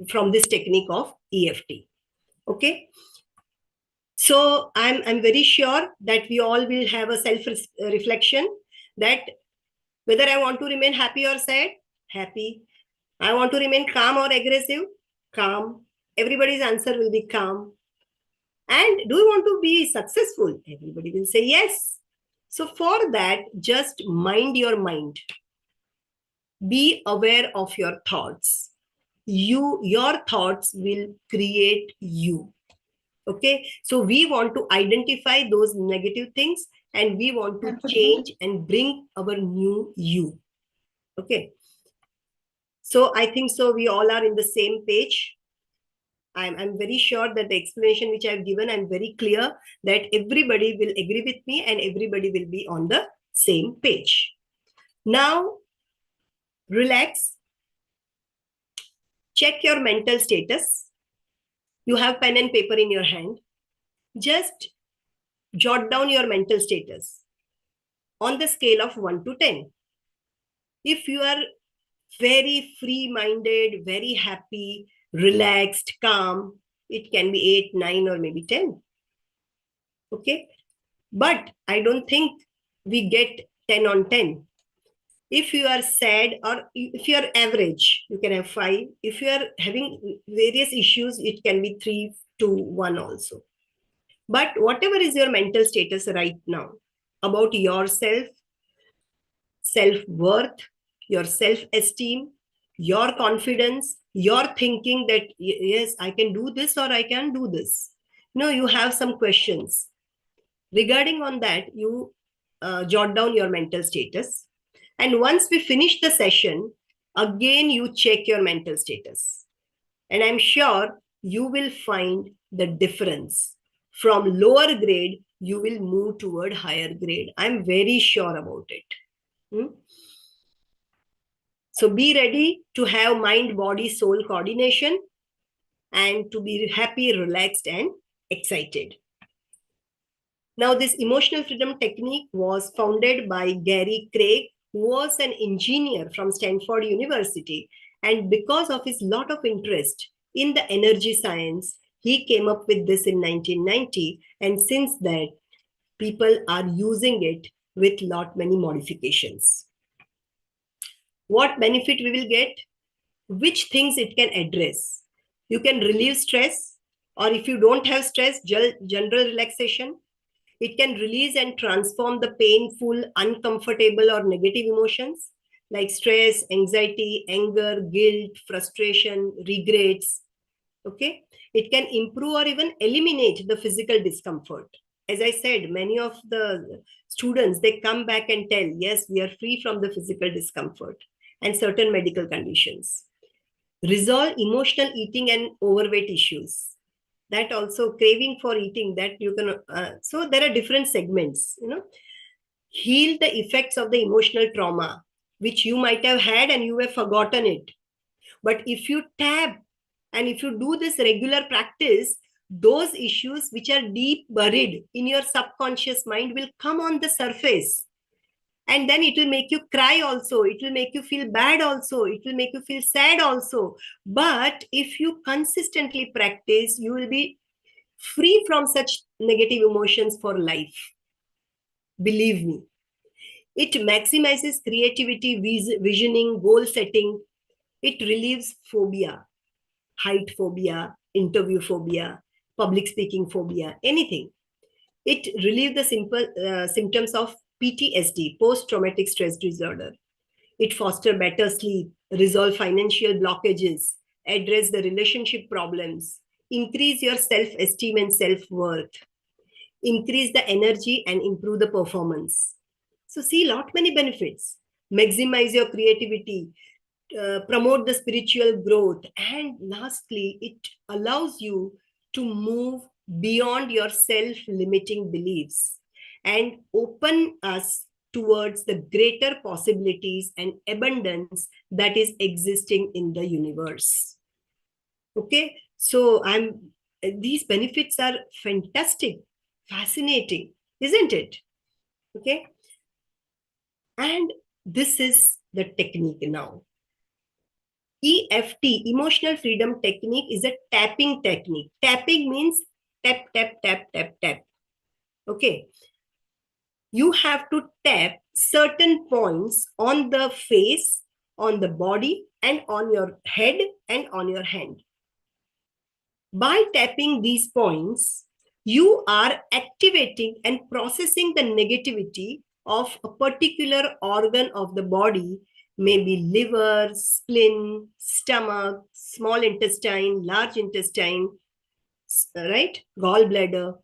from this technique of EFT. Okay. So I'm very sure that we all will have a self-reflection that whether I want to remain happy or sad, happy. I want to remain calm or aggressive, calm. Everybody's answer will be calm. And do you want to be successful? Everybody will say yes. So for that, just mind your mind. Be aware of your thoughts. Your thoughts will create you. Okay. So we want to identify those negative things and we want to change and bring our new you. Okay. So I think so we all are in the same page. I'm very sure that the explanation which I've given, I'm very clear that everybody will agree with me and everybody will be on the same page. Now, relax. Check your mental status. You have pen and paper in your hand. Just jot down your mental status on the scale of 1 to 10. If you are very free-minded, very happy, relaxed, calm, it can be 8, 9, or maybe 10. Okay? But I don't think we get 10 on 10. If you are sad or if you are average, you can have 5. If you are having various issues, it can be 3 to 1 also. But whatever is your mental status right now about yourself, self-worth, your self-esteem, your confidence, your thinking that, yes, I can do this or I can do this. No, you have some questions. Regarding on that, you jot down your mental status. And once we finish the session, again, you check your mental status. And I'm sure you will find the difference. From lower grade, you will move toward higher grade. I'm very sure about it. So be ready to have mind, body, soul coordination and to be happy, relaxed, and excited. Now, this emotional freedom technique was founded by Gary Craig, who was an engineer from Stanford University. And because of his lot of interest in the energy science, he came up with this in 1990. And since then, people are using it with many modifications. What benefit we will get? Which things it can address? You can relieve stress, or if you don't have stress, general relaxation. It can release and transform the painful, uncomfortable, or negative emotions like stress, anxiety, anger, guilt, frustration, regrets. Okay. It can improve or even eliminate the physical discomfort. As I said, many of the students, they come back and tell, yes, we are free from the physical discomfort and certain medical conditions. Resolve emotional eating and overweight issues. That also craving for eating that you can, so there are different segments, heal the effects of the emotional trauma, which you might have had and you have forgotten it. But if you tap and if you do this regular practice, those issues which are deep buried in your subconscious mind will come on the surface. And then it will make you cry also. It will make you feel bad also. It will make you feel sad also. But if you consistently practice, you will be free from such negative emotions for life. Believe me. It maximizes creativity, visioning, goal setting. It relieves phobia, height phobia, interview phobia, public speaking phobia, anything. It relieves the simple symptoms of PTSD, post-traumatic stress disorder. It fosters better sleep, resolve financial blockages, address the relationship problems, increase your self-esteem and self-worth, increase the energy and improve the performance. So see, many benefits. Maximize your creativity, promote the spiritual growth, and lastly, it allows you to move beyond your self-limiting beliefs and open us towards the greater possibilities and abundance that is existing in the universe. Okay, so these benefits are fantastic, fascinating, isn't it? Okay, and this is the technique now. EFT, Emotional Freedom Technique, is a tapping technique. Tapping means tap, tap, tap, tap, tap. Okay. You have to tap certain points on the face, on the body, and on your head and on your hand. By tapping these points, you are activating and processing the negativity of a particular organ of the body, maybe liver, spleen, stomach, small intestine, large intestine, right? Gallbladder.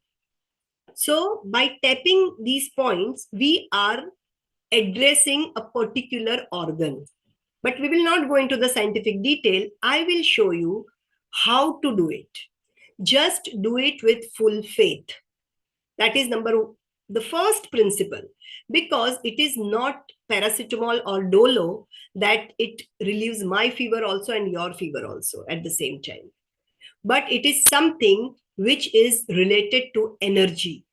So by tapping these points, we are addressing a particular organ. But we will not go into the scientific detail. I will show you how to do it. Just do it with full faith. That is the first principle, because it is not paracetamol or dolo that it relieves my fever also and your fever also at the same time. But it is something which is related to energy.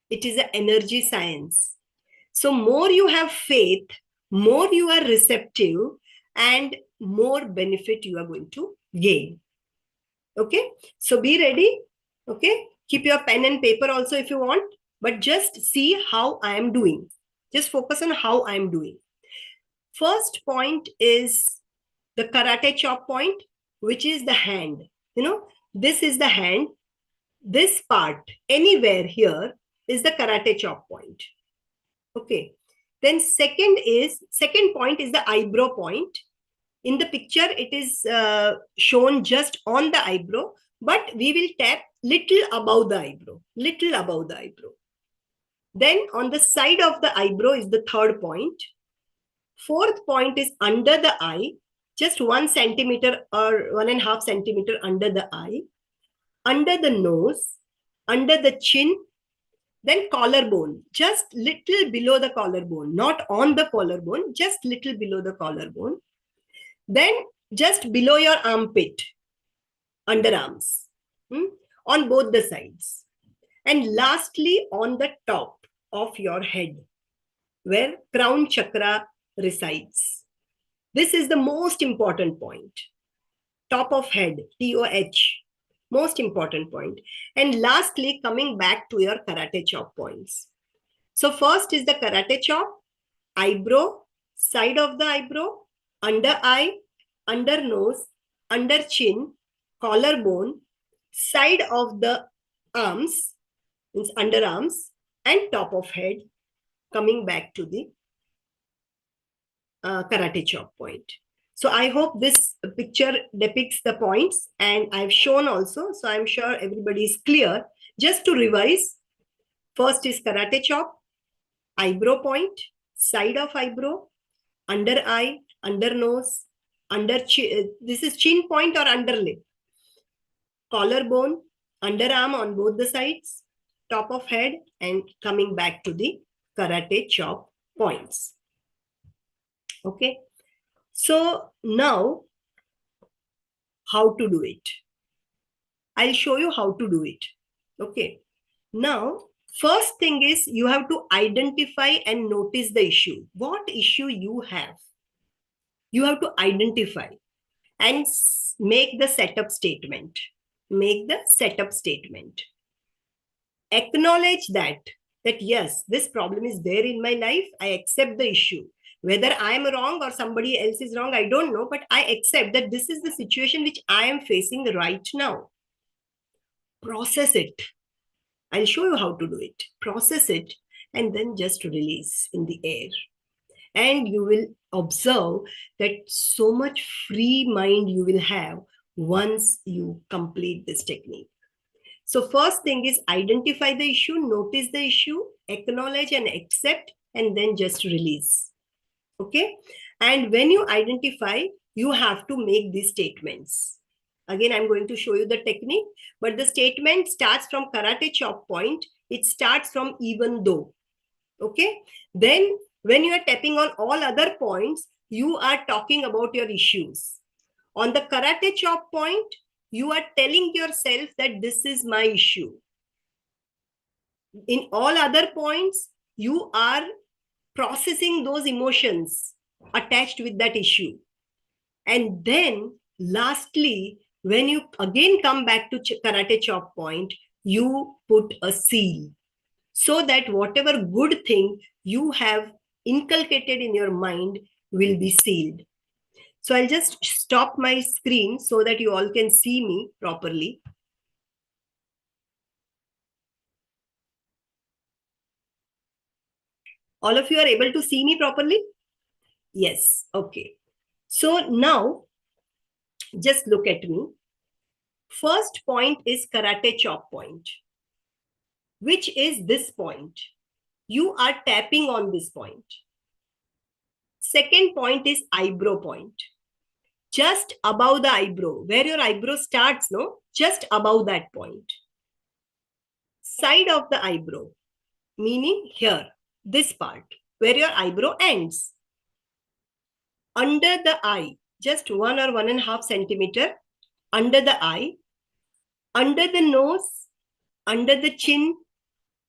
It is an energy science. So more you have faith, more you are receptive, and more benefit you are going to gain. Okay, so be ready. Okay, keep your pen and paper also if you want, but just see how I am doing. Just focus on how I am doing. First point is the karate chop point, which is the hand. You know, this is the hand. This part, anywhere here, is the karate chop point. Okay. Then second point is the eyebrow point. In the picture, it is shown just on the eyebrow, but we will tap little above the eyebrow, little above the eyebrow. Then on the side of the eyebrow is the third point. Fourth point is under the eye, just 1 centimeter or 1.5 centimeter under the eye, under the nose, under the chin, then collarbone, just little below the collarbone, not on the collarbone, just little below the collarbone. Then just below your armpit, underarms, on both the sides. And lastly, on the top of your head, where crown chakra resides. This is the most important point. Top of head, TOH, most important point. And lastly, coming back to your karate chop points. So first is the karate chop, eyebrow, side of the eyebrow, under eye, under nose, under chin, collarbone, side of the arms, means underarms, and top of head, coming back to the karate chop point. So I hope this picture depicts the points, and I've shown also. So I'm sure everybody is clear. Just to revise, first is karate chop, eyebrow point, side of eyebrow, under eye, under nose, under chin. This is chin point or underlip. Collarbone, underarm on both the sides, top of head, and coming back to the karate chop points. Okay. So now, how to do it? I'll show you how to do it. Okay. Now, first thing is you have to identify and notice the issue. What issue you have? You have to identify and make the setup statement. Make the setup statement. Acknowledge that yes, this problem is there in my life. I accept the issue. Whether I am wrong or somebody else is wrong, I don't know, but I accept that this is the situation which I am facing right now. Process it. I'll show you how to do it. Process it and then just release in the air. And you will observe that so much free mind you will have once you complete this technique. So first thing is identify the issue, notice the issue, acknowledge and accept, and then just release. Okay. And when you identify, you have to make these statements. Again, I'm going to show you the technique, but the statement starts from karate chop point. It starts from even though. Okay. Then when you are tapping on all other points, you are talking about your issues. On the karate chop point, you are telling yourself that this is my issue. In all other points, you are processing those emotions attached with that issue. And then lastly, when you again come back to karate chop point, you put a seal so that whatever good thing you have inculcated in your mind will be sealed. So I'll just stop my screen so that you all can see me properly. All of you are able to see me properly? Yes. Okay. So now, just look at me. First point is karate chop point, which is this point. You are tapping on this point. Second point is eyebrow point. Just above the eyebrow, where your eyebrow starts, no? Just above that point. Side of the eyebrow, meaning here, this part, where your eyebrow ends. Under the eye, just 1 or 1.5 centimeter under the eye, under the nose, under the chin,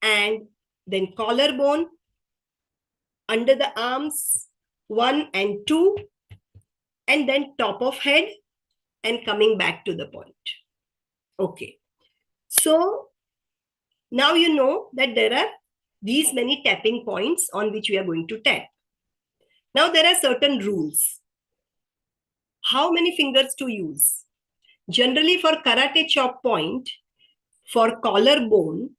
and then collarbone, under the arms, 1 and 2, and then top of head and coming back to the point. Okay. So now you know that there are these many tapping points on which we are going to tap. Now there are certain rules. How many fingers to use? Generally for karate chop point, for collarbone,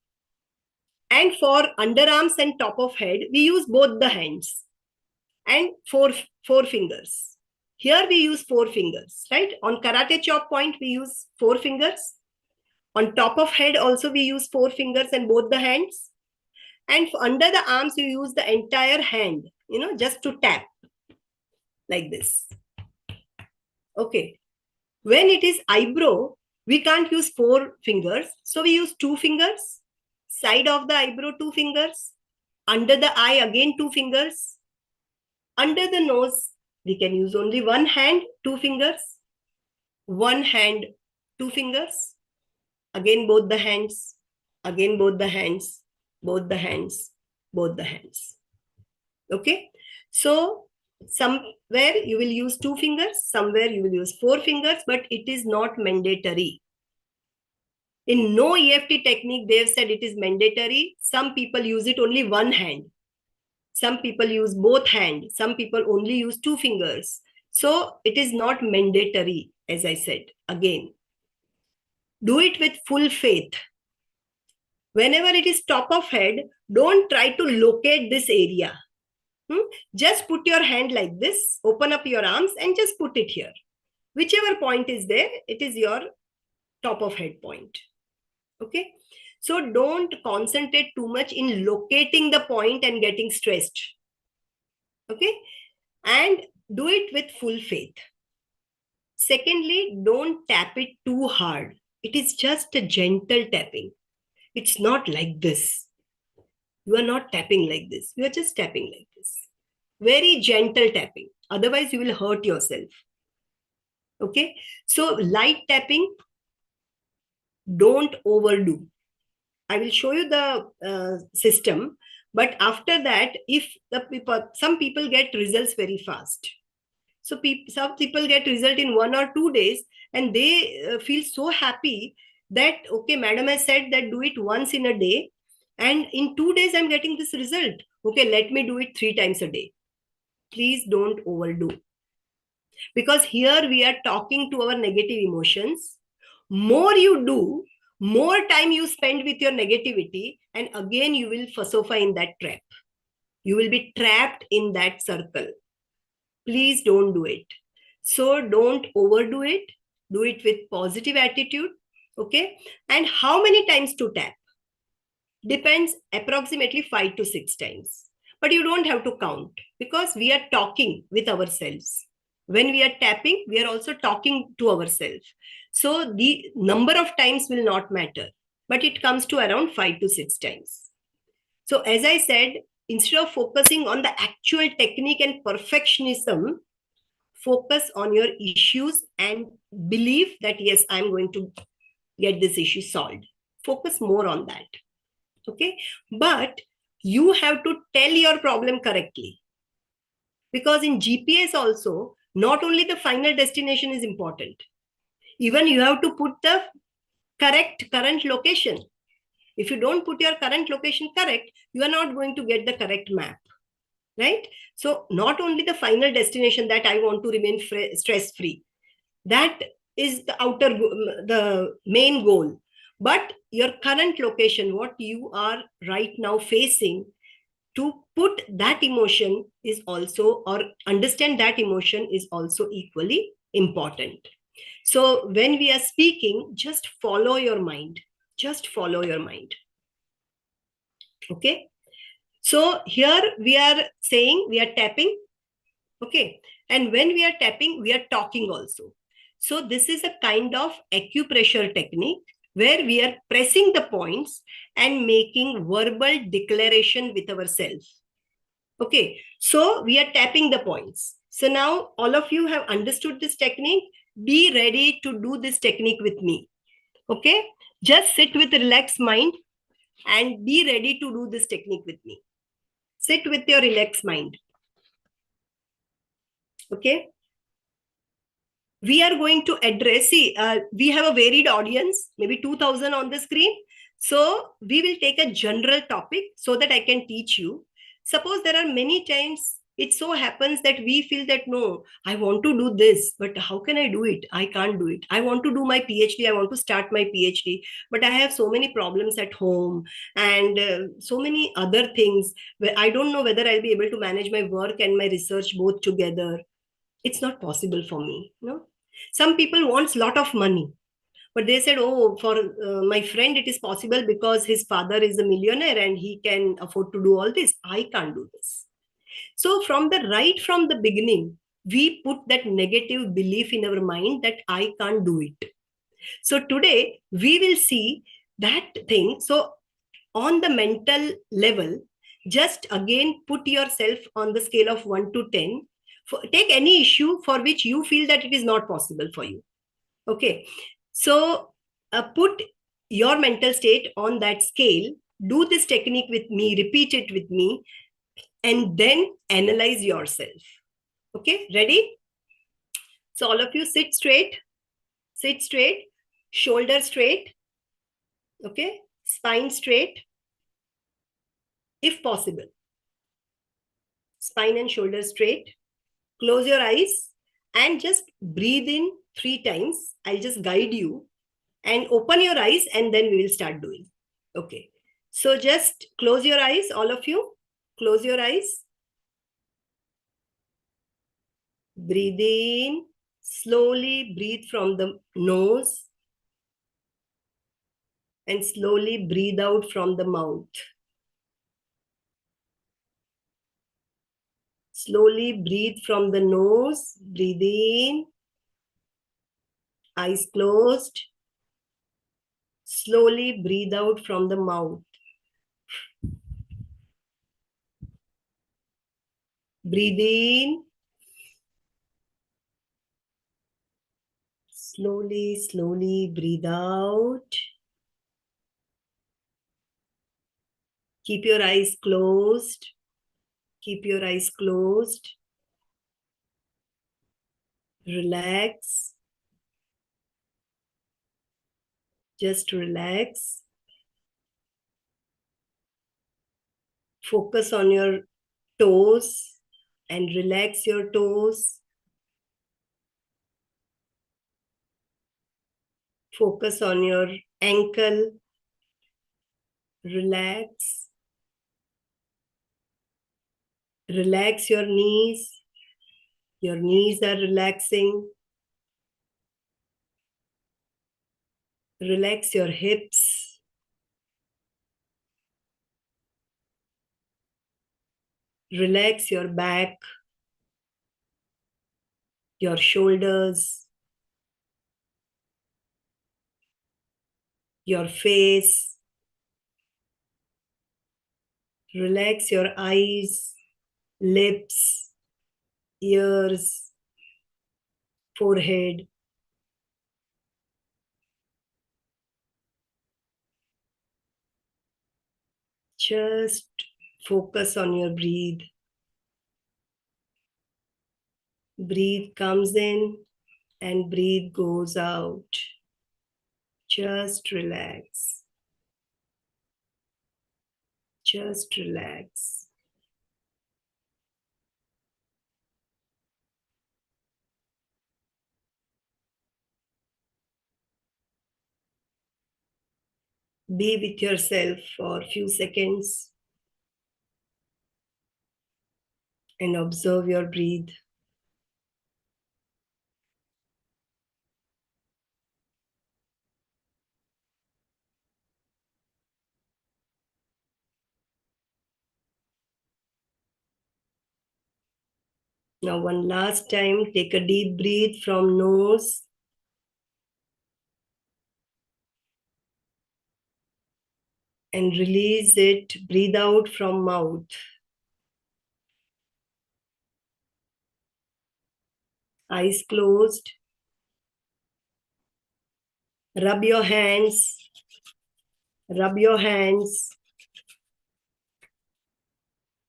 and for underarms and top of head, we use both the hands and four fingers. Here we use 4 fingers, right? On karate chop point, we use 4 fingers. On top of head also we use 4 fingers and both the hands. And under the arms, you use the entire hand, just to tap like this. Okay. When it is eyebrow, we can't use 4 fingers. So we use 2 fingers. Side of the eyebrow, 2 fingers. Under the eye, again 2 fingers. Under the nose, we can use only 1 hand, 2 fingers. 1 hand, 2 fingers. Again, both the hands. Again, both the hands. Both the hands. Both the hands. Okay. So somewhere you will use 2 fingers. Somewhere you will use 4 fingers. But it is not mandatory. In no EFT technique, they have said it is mandatory. Some people use it only 1 hand. Some people use both hands. Some people only use 2 fingers. So it is not mandatory, as I said. Again, do it with full faith. Whenever it is top of head, don't try to locate this area. Just put your hand like this, open up your arms and just put it here. Whichever point is there, it is your top of head point. Okay. So don't concentrate too much in locating the point and getting stressed. Okay. And do it with full faith. Secondly, don't tap it too hard. It is just a gentle tapping. It's not like this. You are not tapping like this. You are just tapping like this. Very gentle tapping. Otherwise, you will hurt yourself. Okay. So light tapping, don't overdo. I will show you the system. But after that, if some people get results very fast. So some people get result in 1 or 2 days and they feel so happy that, okay, madam has said that do it once in a day. And in 2 days, I'm getting this result. Okay, let me do it 3 times a day. Please don't overdo. Because here we are talking to our negative emotions. More you do, more time you spend with your negativity, and again you will suffer in that trap. You will be trapped in that circle. Please don't do it. So don't overdo it. Do it with positive attitude. Okay. And how many times to tap? Depends, approximately 5 to 6 times. But you don't have to count because we are talking with ourselves. When we are tapping, we are also talking to ourselves. So the number of times will not matter, but it comes to around 5 to 6 times. So as I said, instead of focusing on the actual technique and perfectionism, focus on your issues and believe that, yes, I'm going to get this issue solved. Focus more on that. Okay. But you have to tell your problem correctly. Because in GPS also, not only the final destination is important. Even you have to put the correct current location. If you don't put your current location correct, you are not going to get the correct map. Right? So not only the final destination that I want to remain stress-free. That is the main goal. But your current location, what you are right now facing, to put that emotion is also, or understand that emotion is also equally important. So when we are speaking, just follow your mind. Just follow your mind. Okay. So here we are saying, we are tapping. Okay. And when we are tapping, we are talking also. So this is a kind of acupressure technique where we are pressing the points and making verbal declaration with ourselves. Okay. So we are tapping the points. So now all of you have understood this technique. Be ready to do this technique with me. Okay. Just sit with a relaxed mind and be ready to do this technique with me. Sit with your relaxed mind. Okay. We are going to address, see, we have a varied audience, maybe 2000 on the screen. So we will take a general topic so that I can teach you. Suppose there are many times it so happens that we feel that, no, I want to do this, but how can I do it? I can't do it. I want to do my PhD. I want to start my PhD, but I have so many problems at home and so many other things where I don't know whether I'll be able to manage my work and my research both together. It's not possible for me. No, some people wants lot of money, but they said, oh, for my friend it is possible because his father is a millionaire and he can afford to do all this. I can't do this. So from the beginning, we put that negative belief in our mind that I can't do it. So today we will see that thing. So on the mental level, just again put yourself on the scale of 1 to 10. Take any issue for which you feel that it is not possible for you. Okay. So put your mental state on that scale. Do this technique with me, repeat it with me, and then analyze yourself. Okay, ready? So all of you sit straight, shoulder straight, okay, spine straight, if possible. Spine and shoulder straight. Close your eyes and just breathe in 3 times. I'll just guide you and open your eyes and then we will start doing. Okay. So just close your eyes, all of you. Close your eyes. Breathe in. Slowly breathe from the nose and slowly breathe out from the mouth. Slowly breathe from the nose. Breathe in. Eyes closed. Slowly breathe out from the mouth. Breathe in. Slowly, slowly breathe out. Keep your eyes closed. Keep your eyes closed. Relax. Just relax. Focus on your toes and relax your toes. Focus on your ankle. Relax. Relax your knees. Your knees are relaxing. Relax your hips. Relax your back, your shoulders, your face. Relax your eyes, lips, ears, forehead. Just focus on your breathe. Breathe comes in and breathe goes out. Just relax. Just relax. Be with yourself for a few seconds and observe your breathe. Now one last time, take a deep breath from nose. And release it, breathe out from mouth. Eyes closed. Rub your hands. Rub your hands.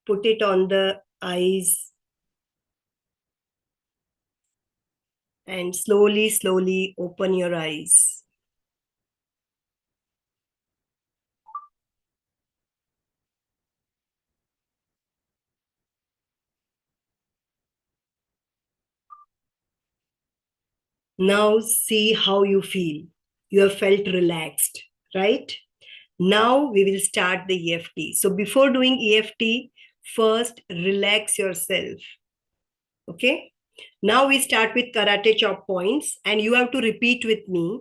Put it on the eyes. And slowly, slowly open your eyes. Now see how you feel. You have felt relaxed, right? Now we will start the EFT. So before doing EFT, first relax yourself. Okay? Now we start with karate chop points and you have to repeat with me.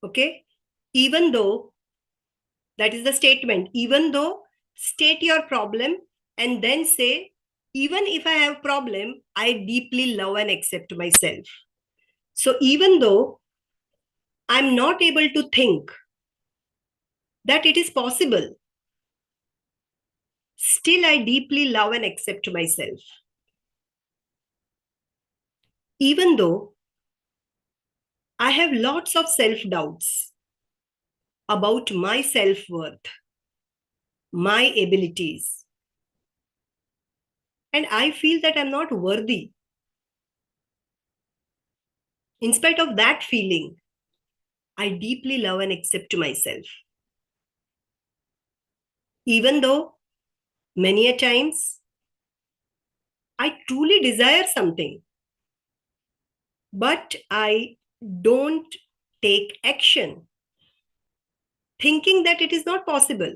Okay? Even though, that is the statement, even though, state your problem and then say, even if I have problem, I deeply love and accept myself. So even though I'm not able to think that it is possible, still I deeply love and accept myself. Even though I have lots of self-doubts about my self-worth, my abilities, and I feel that I'm not worthy. In spite of that feeling, I deeply love and accept myself. Even though many a times I truly desire something, but I don't take action, thinking that it is not possible.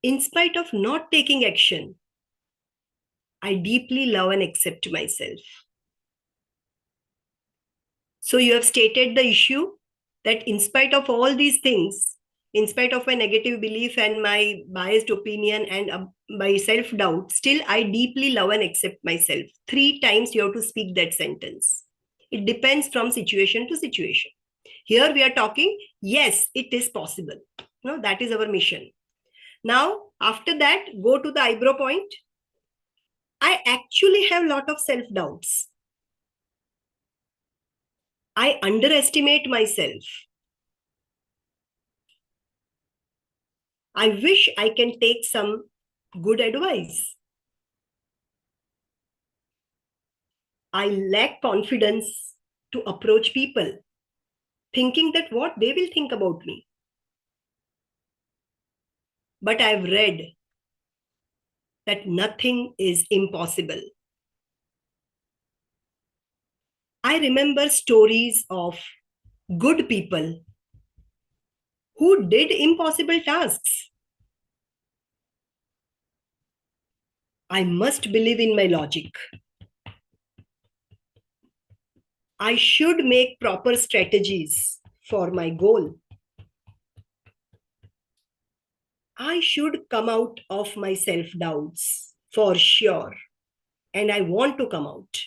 In spite of not taking action, I deeply love and accept myself. So you have stated the issue that in spite of all these things, in spite of my negative belief and my biased opinion and my self-doubt, still I deeply love and accept myself. 3 times you have to speak that sentence. It depends from situation to situation. Here we are talking, yes, it is possible. No, that is our mission. Now, after that, go to the eyebrow point. I actually have a lot of self-doubts. I underestimate myself. I wish I can take some good advice. I lack confidence to approach people, thinking that what they will think about me. But I've read that nothing is impossible. I remember stories of good people who did impossible tasks. I must believe in my logic. I should make proper strategies for my goal. I should come out of my self-doubts for sure. And I want to come out.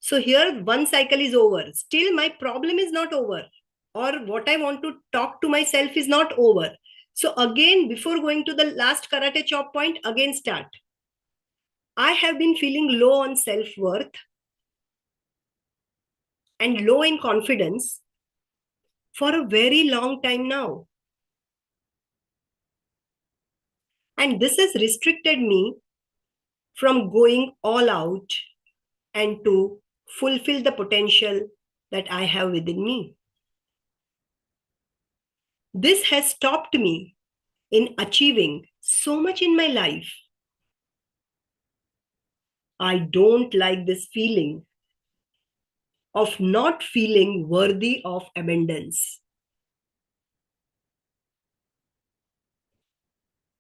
So here one cycle is over. Still my problem is not over. Or what I want to talk to myself is not over. So again, before going to the last karate chop point, again start. I have been feeling low on self-worth and low in confidence for a very long time now. And this has restricted me from going all out and to fulfill the potential that I have within me. This has stopped me in achieving so much in my life. I don't like this feeling of not feeling worthy of abundance.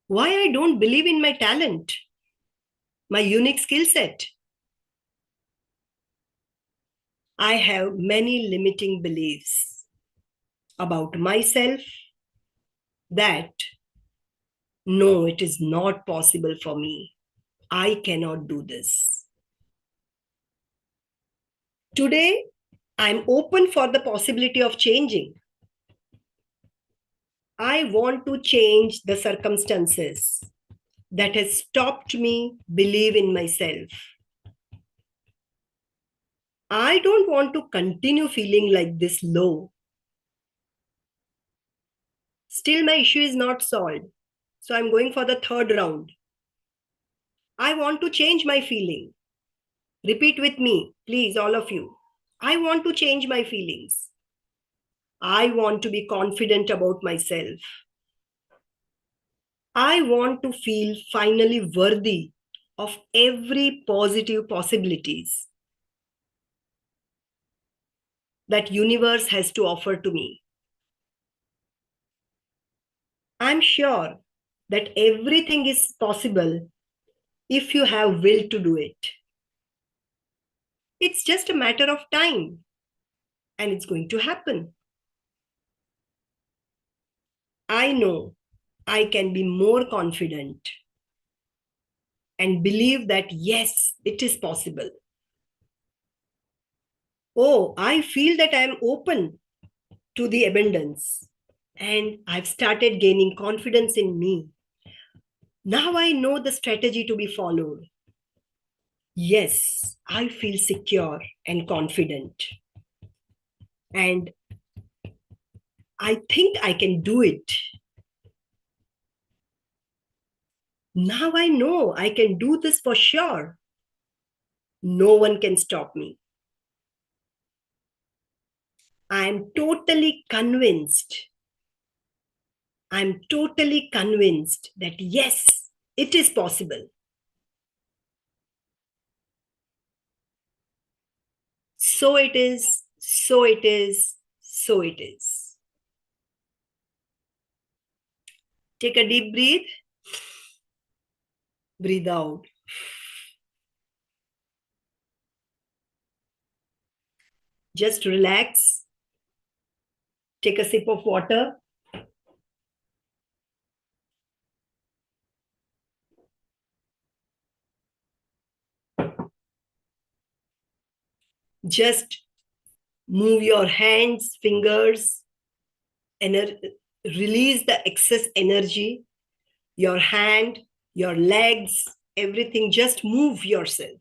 Why I don't believe in my talent, my unique skill set. I have many limiting beliefs. about myself that No, it is not possible for me. I cannot do this. Today, I'm open for the possibility of changing. I want to change the circumstances that has stopped me believe in myself. I don't want to continue feeling like this low. Still, my issue is not solved. So I'm going for the third round. I want to change my feeling. Repeat with me, please, all of you. I want to change my feelings. I want to be confident about myself. I want to feel finally worthy of every positive possibilities that universe has to offer to me. I'm sure that everything is possible if you have will to do it. It's just a matter of time and it's going to happen. I know I can be more confident and believe that yes, it is possible. Oh, I feel that I am open to the abundance and I've started gaining confidence in me. Now I know the strategy to be followed. Yes, I feel secure and confident. And I think I can do it. Now I know I can do this for sure. No one can stop me. I'm totally convinced. I'm totally convinced that yes, it is possible. So it is, so it is, so it is. Take a deep breath. Breathe out. Just relax. Take a sip of water. Just move your hands, fingers, and release the excess energy. Your hand, your legs, everything. Just move yourself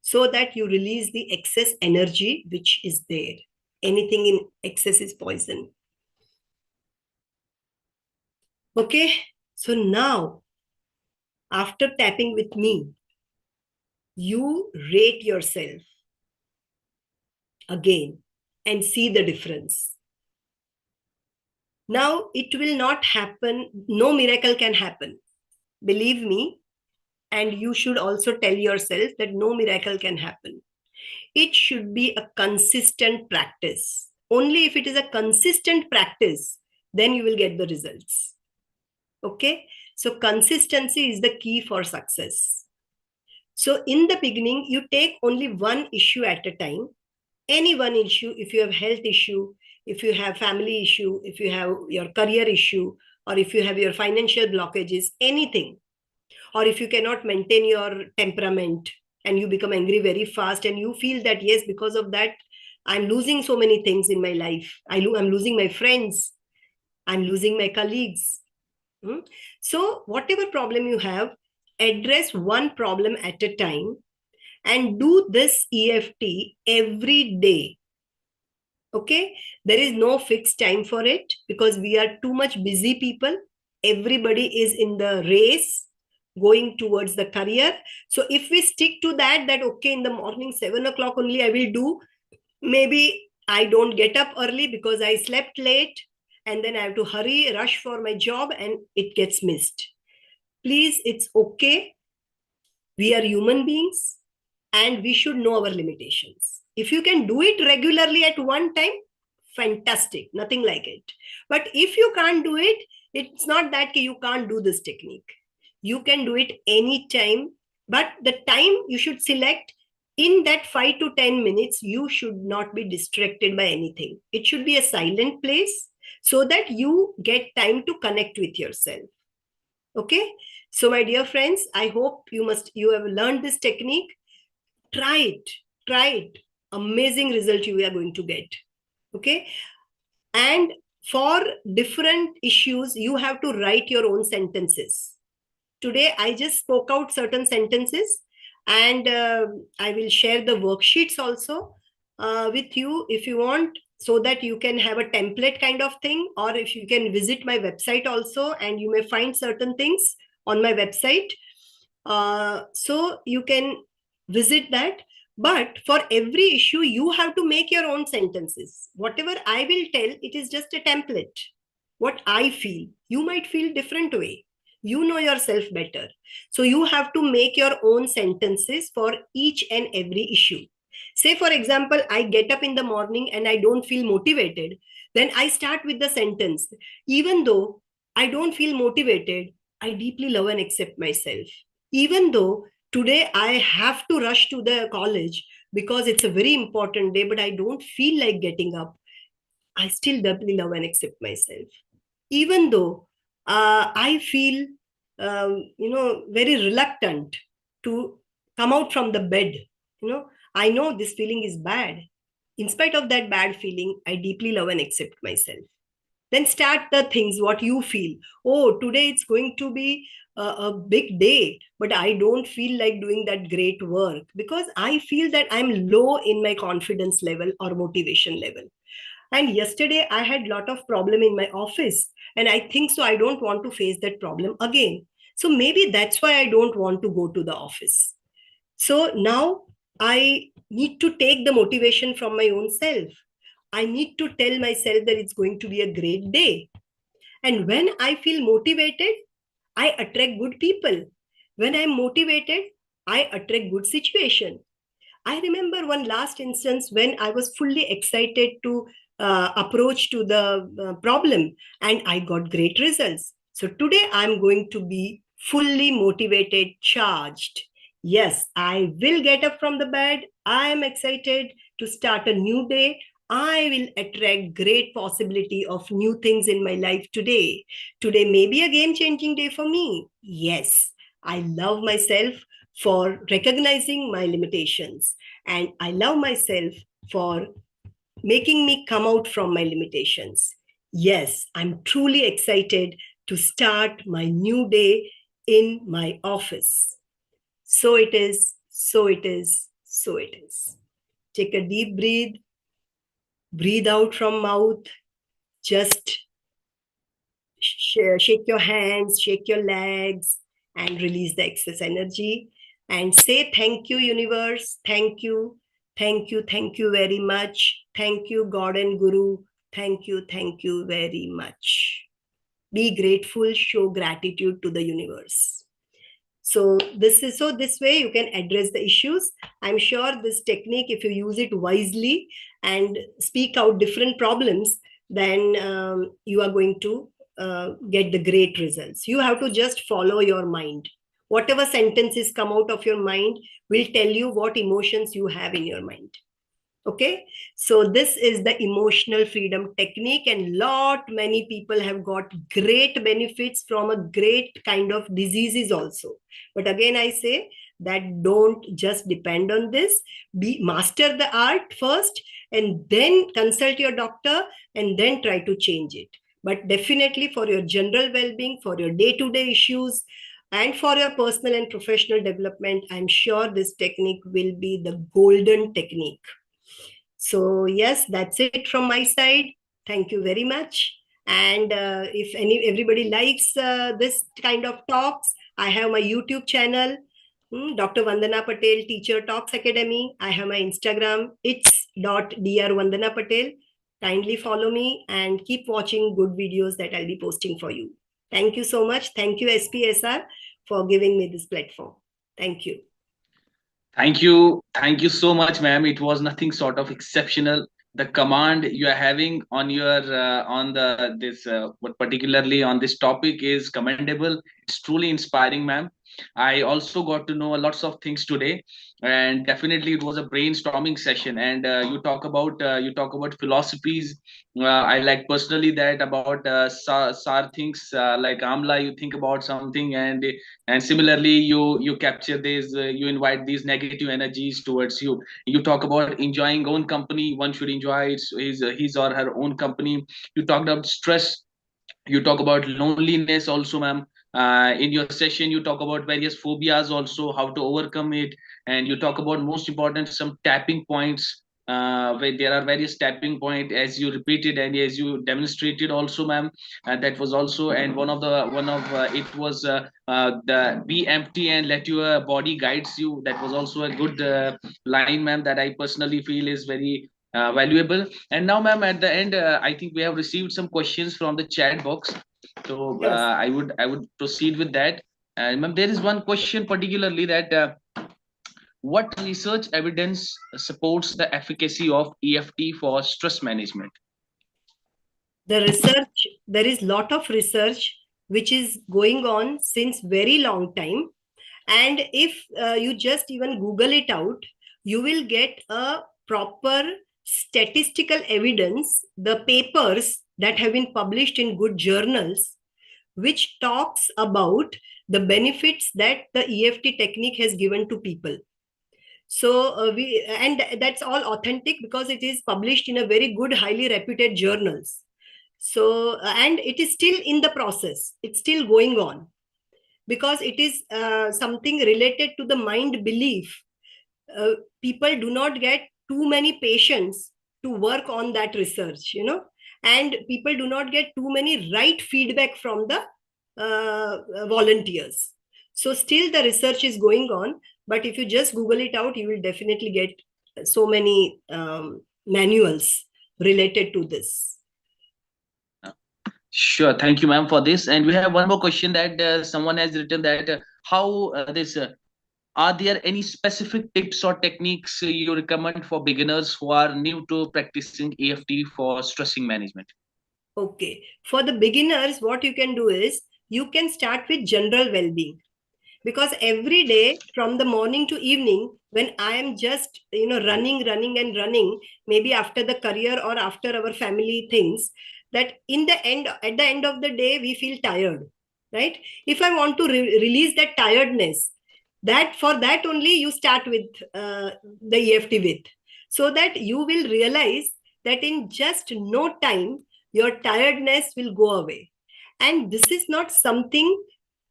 so that you release the excess energy which is there. Anything in excess is poison. Okay, so now, after tapping with me, you rate yourself again and see the difference. Now, it will not happen. No miracle can happen. Believe me, and you should also tell yourself that no miracle can happen. It should be a consistent practice. Only if it is a consistent practice, then you will get the results. Okay, so consistency is the key for success. So in the beginning, you take only one issue at a time. Any one issue. If you have health issue, if you have family issue, if you have your career issue, or if you have your financial blockages, anything, or if you cannot maintain your temperament and you become angry very fast and you feel that yes, because of that I'm losing so many things in my life. I'm losing my friends, I'm losing my colleagues. So whatever problem you have, address one problem at a time and do this EFT every day. Okay, there is no fixed time for it because we are too much busy people. Everybody is in the race going towards the career. So if we stick to that okay, in the morning 7 o'clock only I will do, maybe I don't get up early because I slept late and then I have to hurry, rush for my job and it gets missed. Please, it's okay. We are human beings and we should know our limitations. If you can do it regularly at one time, fantastic, nothing like it. But if you can't do it, it's not that you can't do this technique. You can do it anytime, but the time you should select, in that 5 to 10 minutes, you should not be distracted by anything. It should be a silent place so that you get time to connect with yourself. Okay. So my dear friends, I hope you have learned this technique. Try it. Amazing result you are going to get. Okay. And for different issues, you have to write your own sentences. Today, I just spoke out certain sentences, and I will share the worksheets also with you if you want, so that you can have a template kind of thing, or if you can visit my website also, and you may find certain things on my website. So you can visit that. But for every issue, you have to make your own sentences. Whatever I will tell, it is just a template. What I feel, you might feel different way. You know yourself better. So you have to make your own sentences for each and every issue. Say, for example, I get up in the morning and I don't feel motivated. Then I start with the sentence, even though I don't feel motivated, I deeply love and accept myself. Even though today I have to rush to the college because it's a very important day, but I don't feel like getting up, I still deeply love and accept myself. Even though I feel, very reluctant to come out from the bed, I know this feeling is bad. In spite of that bad feeling, I deeply love and accept myself. Then start the things what you feel. Oh, today it's going to be a big day, but I don't feel like doing that great work because I feel that I'm low in my confidence level or motivation level. And yesterday I had a lot of problem in my office, and I think so I don't want to face that problem again. So maybe that's why I don't want to go to the office. So now I need to take the motivation from my own self. I need to tell myself that it's going to be a great day. And when I feel motivated, I attract good people. When I'm motivated, I attract good situation. I remember one last instance when I was fully excited to approach to the problem, and I got great results. So today I'm going to be fully motivated, charged. Yes, I will get up from the bed. I am excited to start a new day. I will attract great possibility of new things in my life today. Today may be a game changing day for me. Yes, I love myself for recognizing my limitations, and I love myself for making me come out from my limitations. Yes, I'm truly excited to start my new day in my office. So it is, so it is, so it is. Take a deep breathe out from mouth, just shake your hands, shake your legs, and release the excess energy. And say thank you, universe. Thank you. Thank you. Thank you very much. Thank you, God and Guru. Thank you. Thank you very much. Be grateful, show gratitude to the universe. So this way you can address the issues. I'm sure this technique, if you use it wisely and speak out different problems, then you are going to get the great results. You have to just follow your mind. Whatever sentences come out of your mind will tell you what emotions you have in your mind. Okay, so this is the emotional freedom technique, and many people have got great benefits from a great kind of diseases also. But again, I say that don't just depend on this. Master the art first, and then consult your doctor, and then try to change it. But definitely for your general well-being, for your day-to-day issues, and for your personal and professional development, I'm sure this technique will be the golden technique. So yes, that's it from my side. Thank you very much. And if everybody likes this kind of talks, I have my YouTube channel, Dr. Vandana Patel Teacher Talks Academy. I have my Instagram, it's.dr Vandana Patel. Kindly follow me and keep watching good videos that I'll be posting for you. Thank you so much. Thank you, SPSR, for giving me this platform. Thank you. Thank you. Thank you so much, ma'am. It was nothing sort of exceptional. The command you are having on your on the this particularly on this topic is commendable. It's truly inspiring, ma'am. I also got to know lots of things today, and definitely it was a brainstorming session. And you talk about philosophies. I like personally that about Sar things like Amla. You think about something, and similarly you capture these. You invite these negative energies towards you. You talk about enjoying own company. One should enjoy his or her own company. You talked about stress, you talk about loneliness also, ma'am. In your session you talk about various phobias also, how to overcome it. And you talk about most important some tapping points, where there are various tapping point as you repeated and as you demonstrated also, ma'am. And that was also, and one of it was the be empty and let your body guides you. That was also a good line, ma'am, that I personally feel is very valuable. And now, ma'am, at the end, I think we have received some questions from the chat box. So Yes. I would proceed with that. Ma'am, there is one question particularly that what research evidence supports the efficacy of EFT for stress management? The research, there is lot of research which is going on since very long time. And if you just even Google it out, you will get a proper statistical evidence, the papers that have been published in good journals, which talks about the benefits that the EFT technique has given to people. So and that's all authentic because it is published in a very good, highly reputed journals. So and it is still in the process, it's still going on, because it is something related to the mind belief. People do not get too many patients to work on that research, and people do not get too many right feedback from the volunteers. So still the research is going on, but if you just Google it out, you will definitely get so many manuals related to this. Sure, thank you, ma'am, for this. And we have one more question that someone has written that how this are there any specific tips or techniques you recommend for beginners who are new to practicing EFT for stressing management? Okay, for the beginners, what you can do is you can start with general well-being, because every day from the morning to evening, when I am just running, maybe after the career or after our family things, that at the end of the day we feel tired, right? If I want to release that tiredness, that for that only you start with the EFT with, so that you will realize that in just no time your tiredness will go away. And this is not something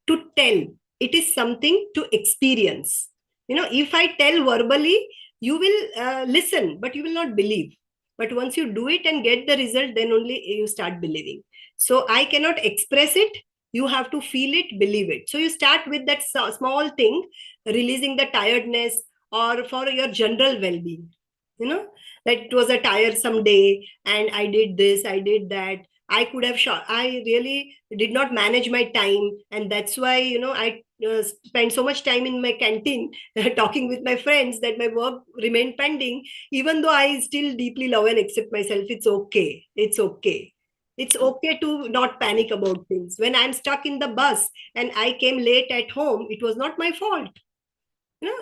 to tell, it is something to experience. If I tell verbally, you will listen but you will not believe, but once you do it and get the result, then only you start believing. So I cannot express it, you have to feel it, believe it. So you start with that small thing, releasing the tiredness, or for your general well-being, that it was a tiresome day and I did this, I did that, I could have shot, I really did not manage my time, and that's why I spent so much time in my canteen talking with my friends that my work remained pending, even though I still deeply love and accept myself. It's okay, it's okay. It's okay to not panic about things. When I'm stuck in the bus and I came late at home, it was not my fault.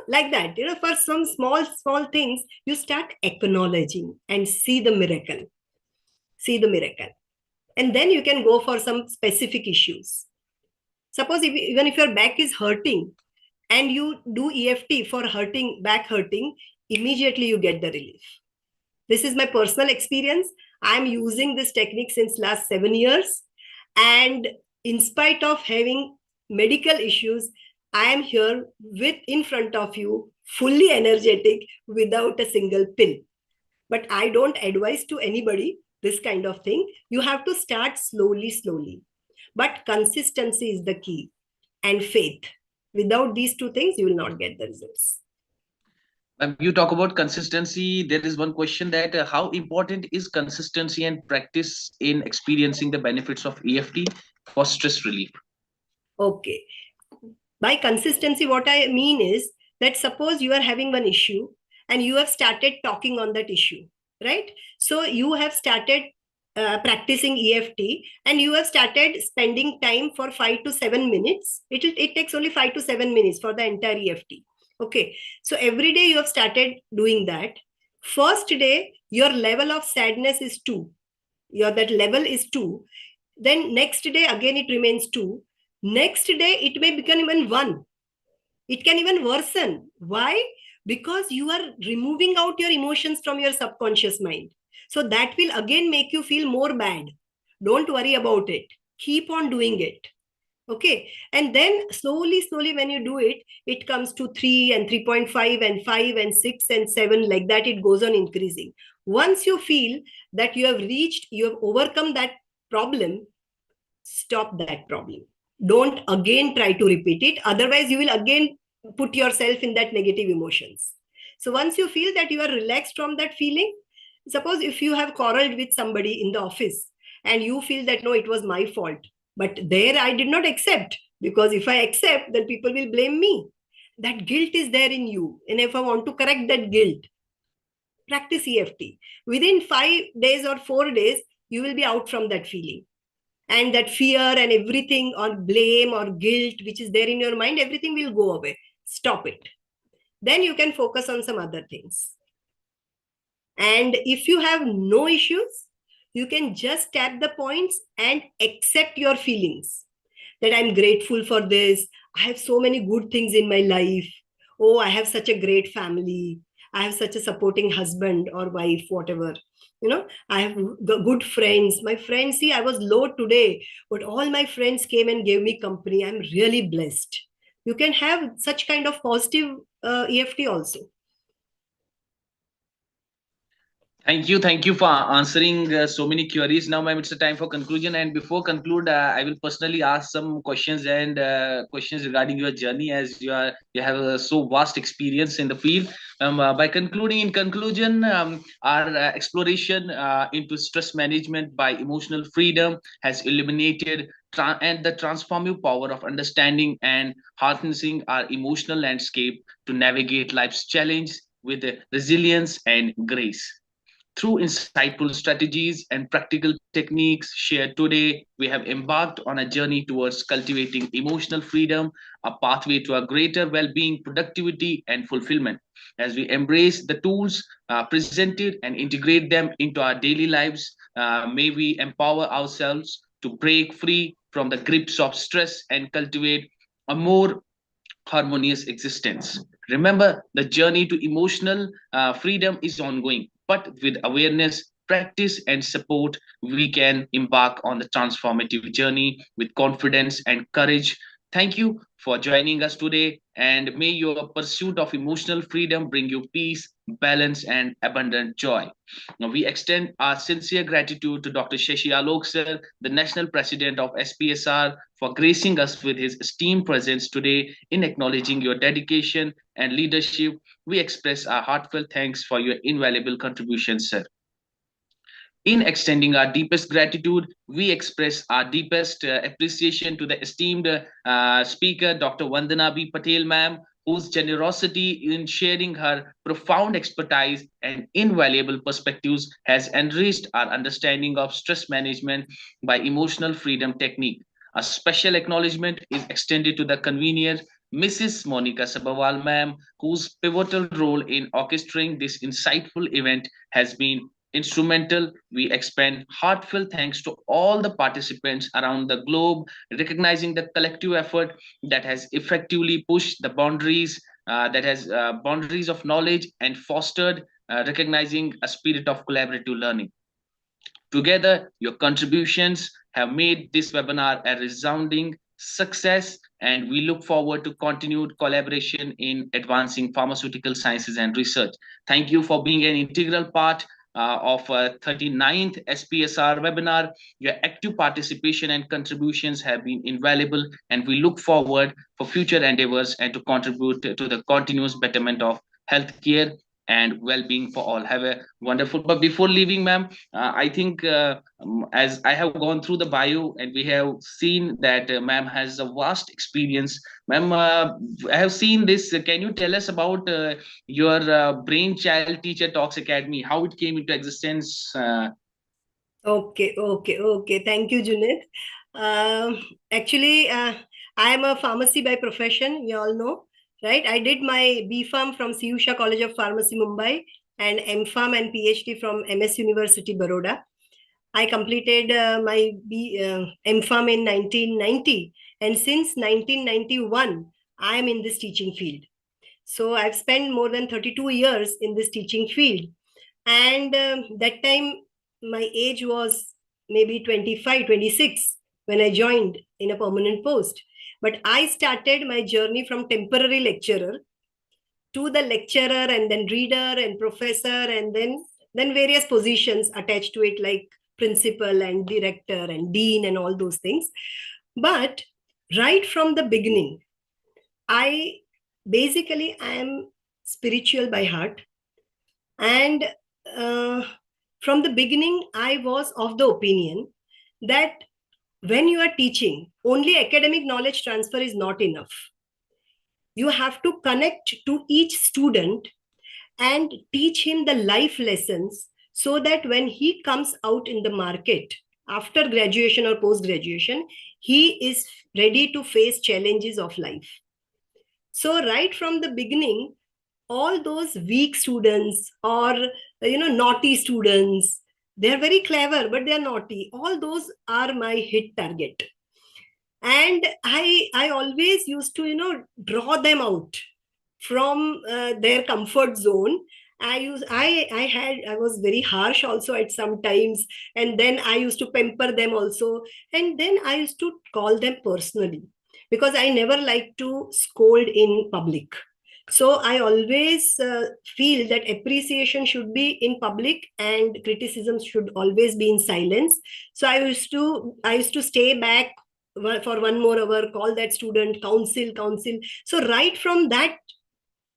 Like that. For some small things, you start acknowledging and see the miracle. See the miracle. And then you can go for some specific issues. Suppose even if your back is hurting and you do EFT for back hurting, immediately you get the relief. This is my personal experience. I'm using this technique since last 7 years. And in spite of having medical issues, I am here in front of you, fully energetic, without a single pill. But I don't advise to anybody this kind of thing. You have to start slowly. But consistency is the key, and faith. Without these two things, you will not get the results. You talk about consistency. There is one question that how important is consistency and practice in experiencing the benefits of EFT for stress relief? Okay. By consistency, what I mean is that suppose you are having one issue and you have started talking on that issue, right? So you have started practicing EFT and you have started spending time for 5 to 7 minutes, it takes only 5 to 7 minutes for the entire EFT. Okay, so every day you have started doing that. First day, your level of sadness is 2. That level is 2. Then next day, again, it remains 2. Next day, it may become even 1. It can even worsen. Why? Because you are removing out your emotions from your subconscious mind. So that will again make you feel more bad. Don't worry about it. Keep on doing it. Okay. And then slowly, when you do it, it comes to 3 and 3.5 and 5 and 6 and 7. Like that, it goes on increasing. Once you feel that you have overcome that problem, stop that problem. Don't again try to repeat it. Otherwise, you will again put yourself in that negative emotions. So once you feel that you are relaxed from that feeling, suppose if you have quarreled with somebody in the office and you feel that, no, it was my fault. But there I did not accept, because if I accept, then people will blame me. That guilt is there in you. And if I want to correct that guilt, practice EFT. Within 5 days or 4 days, you will be out from that feeling. And that fear and everything, or blame or guilt which is there in your mind, everything will go away. Stop it. Then you can focus on some other things. And if you have no issues, you can just tap the points and accept your feelings. That I'm grateful for this. I have so many good things in my life. Oh, I have such a great family. I have such a supporting husband or wife, whatever. I have good friends. My friends, see, I was low today, but all my friends came and gave me company. I'm really blessed. You can have such kind of positive EFT also. Thank you for answering so many queries. Now, ma'am, it's the time for conclusion. And before conclude, I will personally ask some questions and questions regarding your journey, as you have a so vast experience in the field. By concluding, in conclusion, our exploration into stress management by emotional freedom has illuminated and the transformative power of understanding and harnessing our emotional landscape to navigate life's challenge with resilience and grace. Through insightful strategies and practical techniques shared today, we have embarked on a journey towards cultivating emotional freedom, a pathway to a greater well being, productivity, and fulfillment. As we embrace the tools presented and integrate them into our daily lives, may we empower ourselves to break free from the grips of stress and cultivate a more harmonious existence. Remember, the journey to emotional freedom is ongoing, but with awareness, practice, and support, we can embark on the transformative journey with confidence and courage. Thank you for joining us today, and may your pursuit of emotional freedom bring you peace, balance, and abundant joy. Now, we extend our sincere gratitude to Dr. Shashi Alok sir, the National President of SPSR, for gracing us with his esteemed presence today. In acknowledging your dedication and leadership, we express our heartfelt thanks for your invaluable contributions, sir. In extending our deepest gratitude, we express our deepest appreciation to the esteemed speaker, Dr. Vandana B. Patel, ma'am, whose generosity in sharing her profound expertise and invaluable perspectives has enriched our understanding of stress management by emotional freedom technique. A special acknowledgement is extended to the convener, Mrs. Monika Sabharwal, ma'am, whose pivotal role in orchestrating this insightful event has been instrumental. We expend heartfelt thanks to all the participants around the globe, recognizing the collective effort that has effectively pushed the boundaries, boundaries of knowledge and fostered recognizing a spirit of collaborative learning. Together, your contributions have made this webinar a resounding success, and we look forward to continued collaboration in advancing pharmaceutical sciences and research. Thank you for being an integral part of 39th SPSR webinar. Your active participation and contributions have been invaluable, and we look forward for future endeavors and to contribute to the continuous betterment of healthcare and well-being for all. Have a wonderful. But before leaving, ma'am, I think as I have gone through the bio and we have seen that ma'am has a vast experience. Ma'am, I have seen this. Can you tell us about your brainchild Teacher Talks Academy, how it came into existence? Okay. Thank you, Junaid. Actually, I am a pharmacy by profession. You all know, right? I did my B Pharm from Shah College of Pharmacy, Mumbai, and M Pharm and PhD from MS University, Baroda. I completed my M Pharm in 1990, and since 1991, I am in this teaching field. So I've spent more than 32 years in this teaching field, and that time my age was maybe 25, 26 when I joined in a permanent post. But I started my journey from temporary lecturer to the lecturer, and then reader and professor, and then various positions attached to it, like principal and director and dean and all those things. But right from the beginning, I I am spiritual by heart. And uh, from the beginning, I was of the opinion that when you are teaching, only academic knowledge transfer is not enough. You have to connect to each student and teach him the life lessons, so that when he comes out in the market after graduation or post graduation, he is ready to face challenges of life. So right from the beginning, all those weak students, or naughty students, they're very clever but they're naughty, all those are my hit target. And I always used to draw them out from their comfort zone. I was very harsh also at some times, and then I used to pamper them also, and then I used to call them personally, because I never like to scold in public. So I always feel that appreciation should be in public and criticism should always be in silence. So I used to stay back for 1 more hour, call that student, counsel. So right from that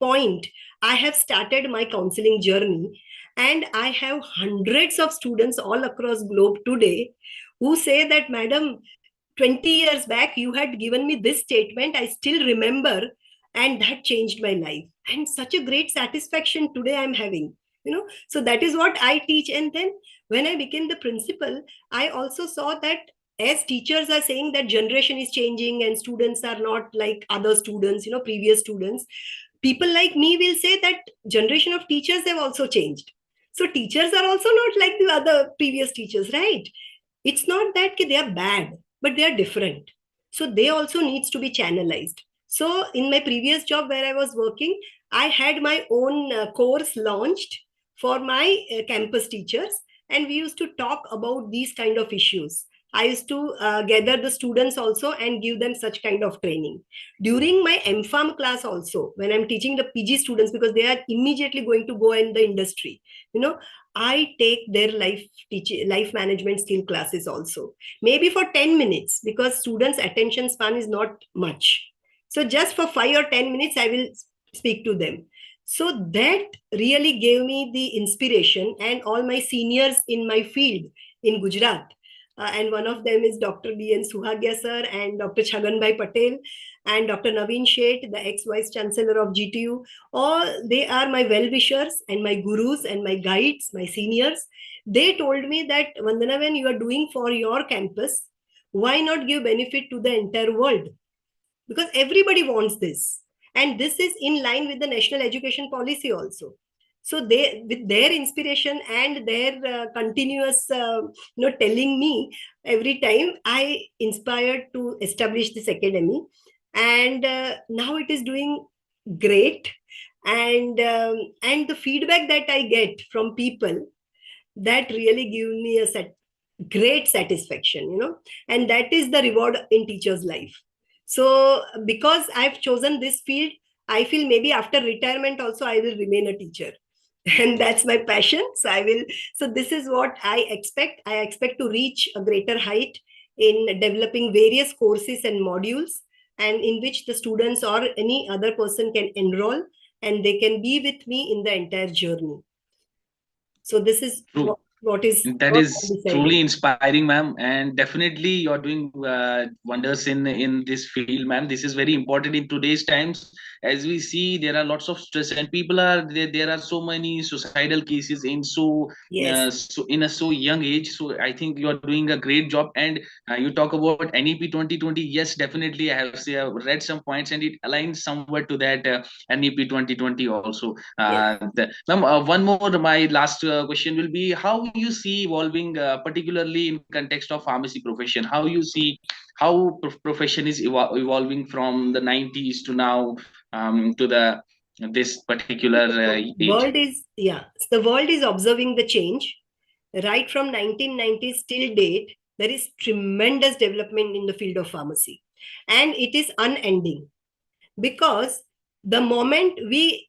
point, I have started my counseling journey, and I have hundreds of students all across globe today who say that, madam, 20 years back you had given me this statement, I still remember, and that changed my life. And such a great satisfaction today I'm having. So that is what I teach. And then when I became the principal, I also saw that as teachers are saying that generation is changing and students are not like other students, previous students, people like me will say that generation of teachers have also changed. So teachers are also not like the other previous teachers, right? It's not that they are bad, but they are different. So they also needs to be channelized. So in my previous job where I was working, I had my own course launched for my campus teachers, and we used to talk about these kind of issues. I used to gather the students also and give them such kind of training. During my MPharm class also, when I'm teaching the PG students, because they are immediately going to go in the industry, I take their life management skill classes also, maybe for 10 minutes, because students' attention span is not much. So just for 5 or 10 minutes, I will speak to them. So that really gave me the inspiration, and all my seniors in my field in Gujarat, and one of them is Dr. B.N. Suhagya sir and Dr. Chhaganbhai Patel and Dr. Naveen Sheth, the ex-vice chancellor of GTU. All they are my well-wishers and my gurus and my guides, my seniors. They told me that, Vandana, when you are doing for your campus, why not give benefit to the entire world? Because everybody wants this. And this is in line with the national education policy also. So they, with their inspiration and their continuous telling me, every time I inspired to establish this academy. And now it is doing great. And the feedback that I get from people, that really give me a great satisfaction, and that is the reward in teacher's life. So because I've chosen this field, I feel maybe after retirement also I will remain a teacher. And that's my passion. So this is what I expect to reach a greater height in developing various courses and modules, and in which the students or any other person can enroll, and they can be with me in the entire journey. So this is True. what is That what is I'm deciding. truly inspiring, ma'am, and definitely you're doing wonders in this field, ma'am. This is very important in today's times. As we see, there are lots of stress, and people are there. There are so many suicidal cases in Yes, so in a so young age. So I think you are doing a great job. And you talk about NEP 2020. Yes, definitely, I have read some points, and it aligns somewhat to that NEP 2020 also. yes. Ma'am, one more, my last question will be how you see evolving, particularly in context of pharmacy profession. How you see how profession is evolving from the 90s to now, to the this particular age. World is, yeah, the world is observing the change. Right from 1990s till date, there is tremendous development in the field of pharmacy, and it is unending, because the moment we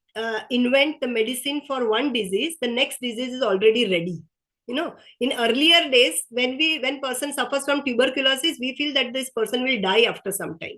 invent the medicine for one disease, the next disease is already ready. In earlier days, when person suffers from tuberculosis, we feel that this person will die after some time.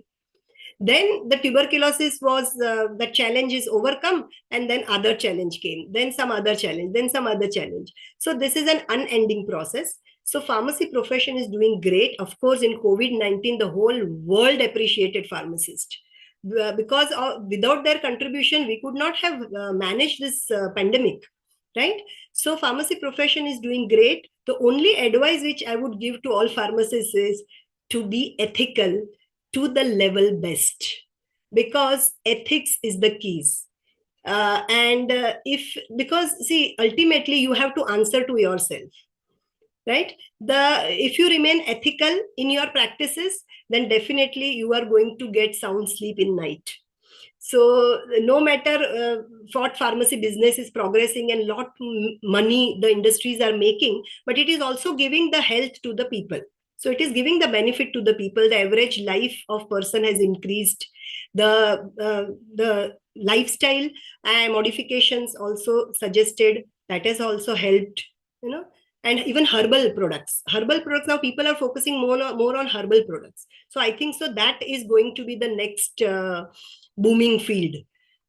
Then the tuberculosis was the challenge is overcome, and then other challenge came, then some other challenge, then some other challenge. So this is an unending process. So pharmacy profession is doing great. Of course, in COVID-19, the whole world appreciated pharmacists, because without their contribution we could not have managed this pandemic, right? So pharmacy profession is doing great. The only advice which I would give to all pharmacists is to be ethical to the level best, because ethics is the keys. And if because see, ultimately you have to answer to yourself, right? If you remain ethical in your practices, then definitely you are going to get sound sleep in night. So no matter what pharmacy business is progressing and lot money the industries are making, but it is also giving the health to the people. So it is giving the benefit to the people. The average life of person has increased. The lifestyle modifications also suggested, that has also helped. And even herbal products now, people are focusing more on herbal products. So I think so that is going to be the next booming field,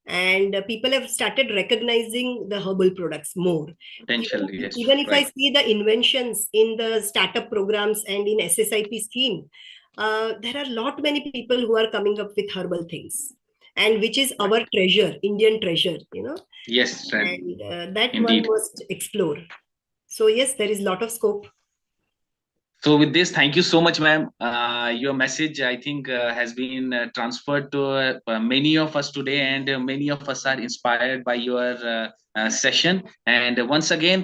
and people have started recognizing the herbal products more. Potential, yes, Even if I right. see the inventions in the startup programs and in SSIP scheme, there are lot many people who are coming up with herbal things, and which is our treasure, Indian treasure, Yes, right. and that one Indeed. must explore. So yes, there is a lot of scope. So with this, thank you so much, ma'am. Your message, I think, has been transferred to many of us today, and many of us are inspired by your session. And once again,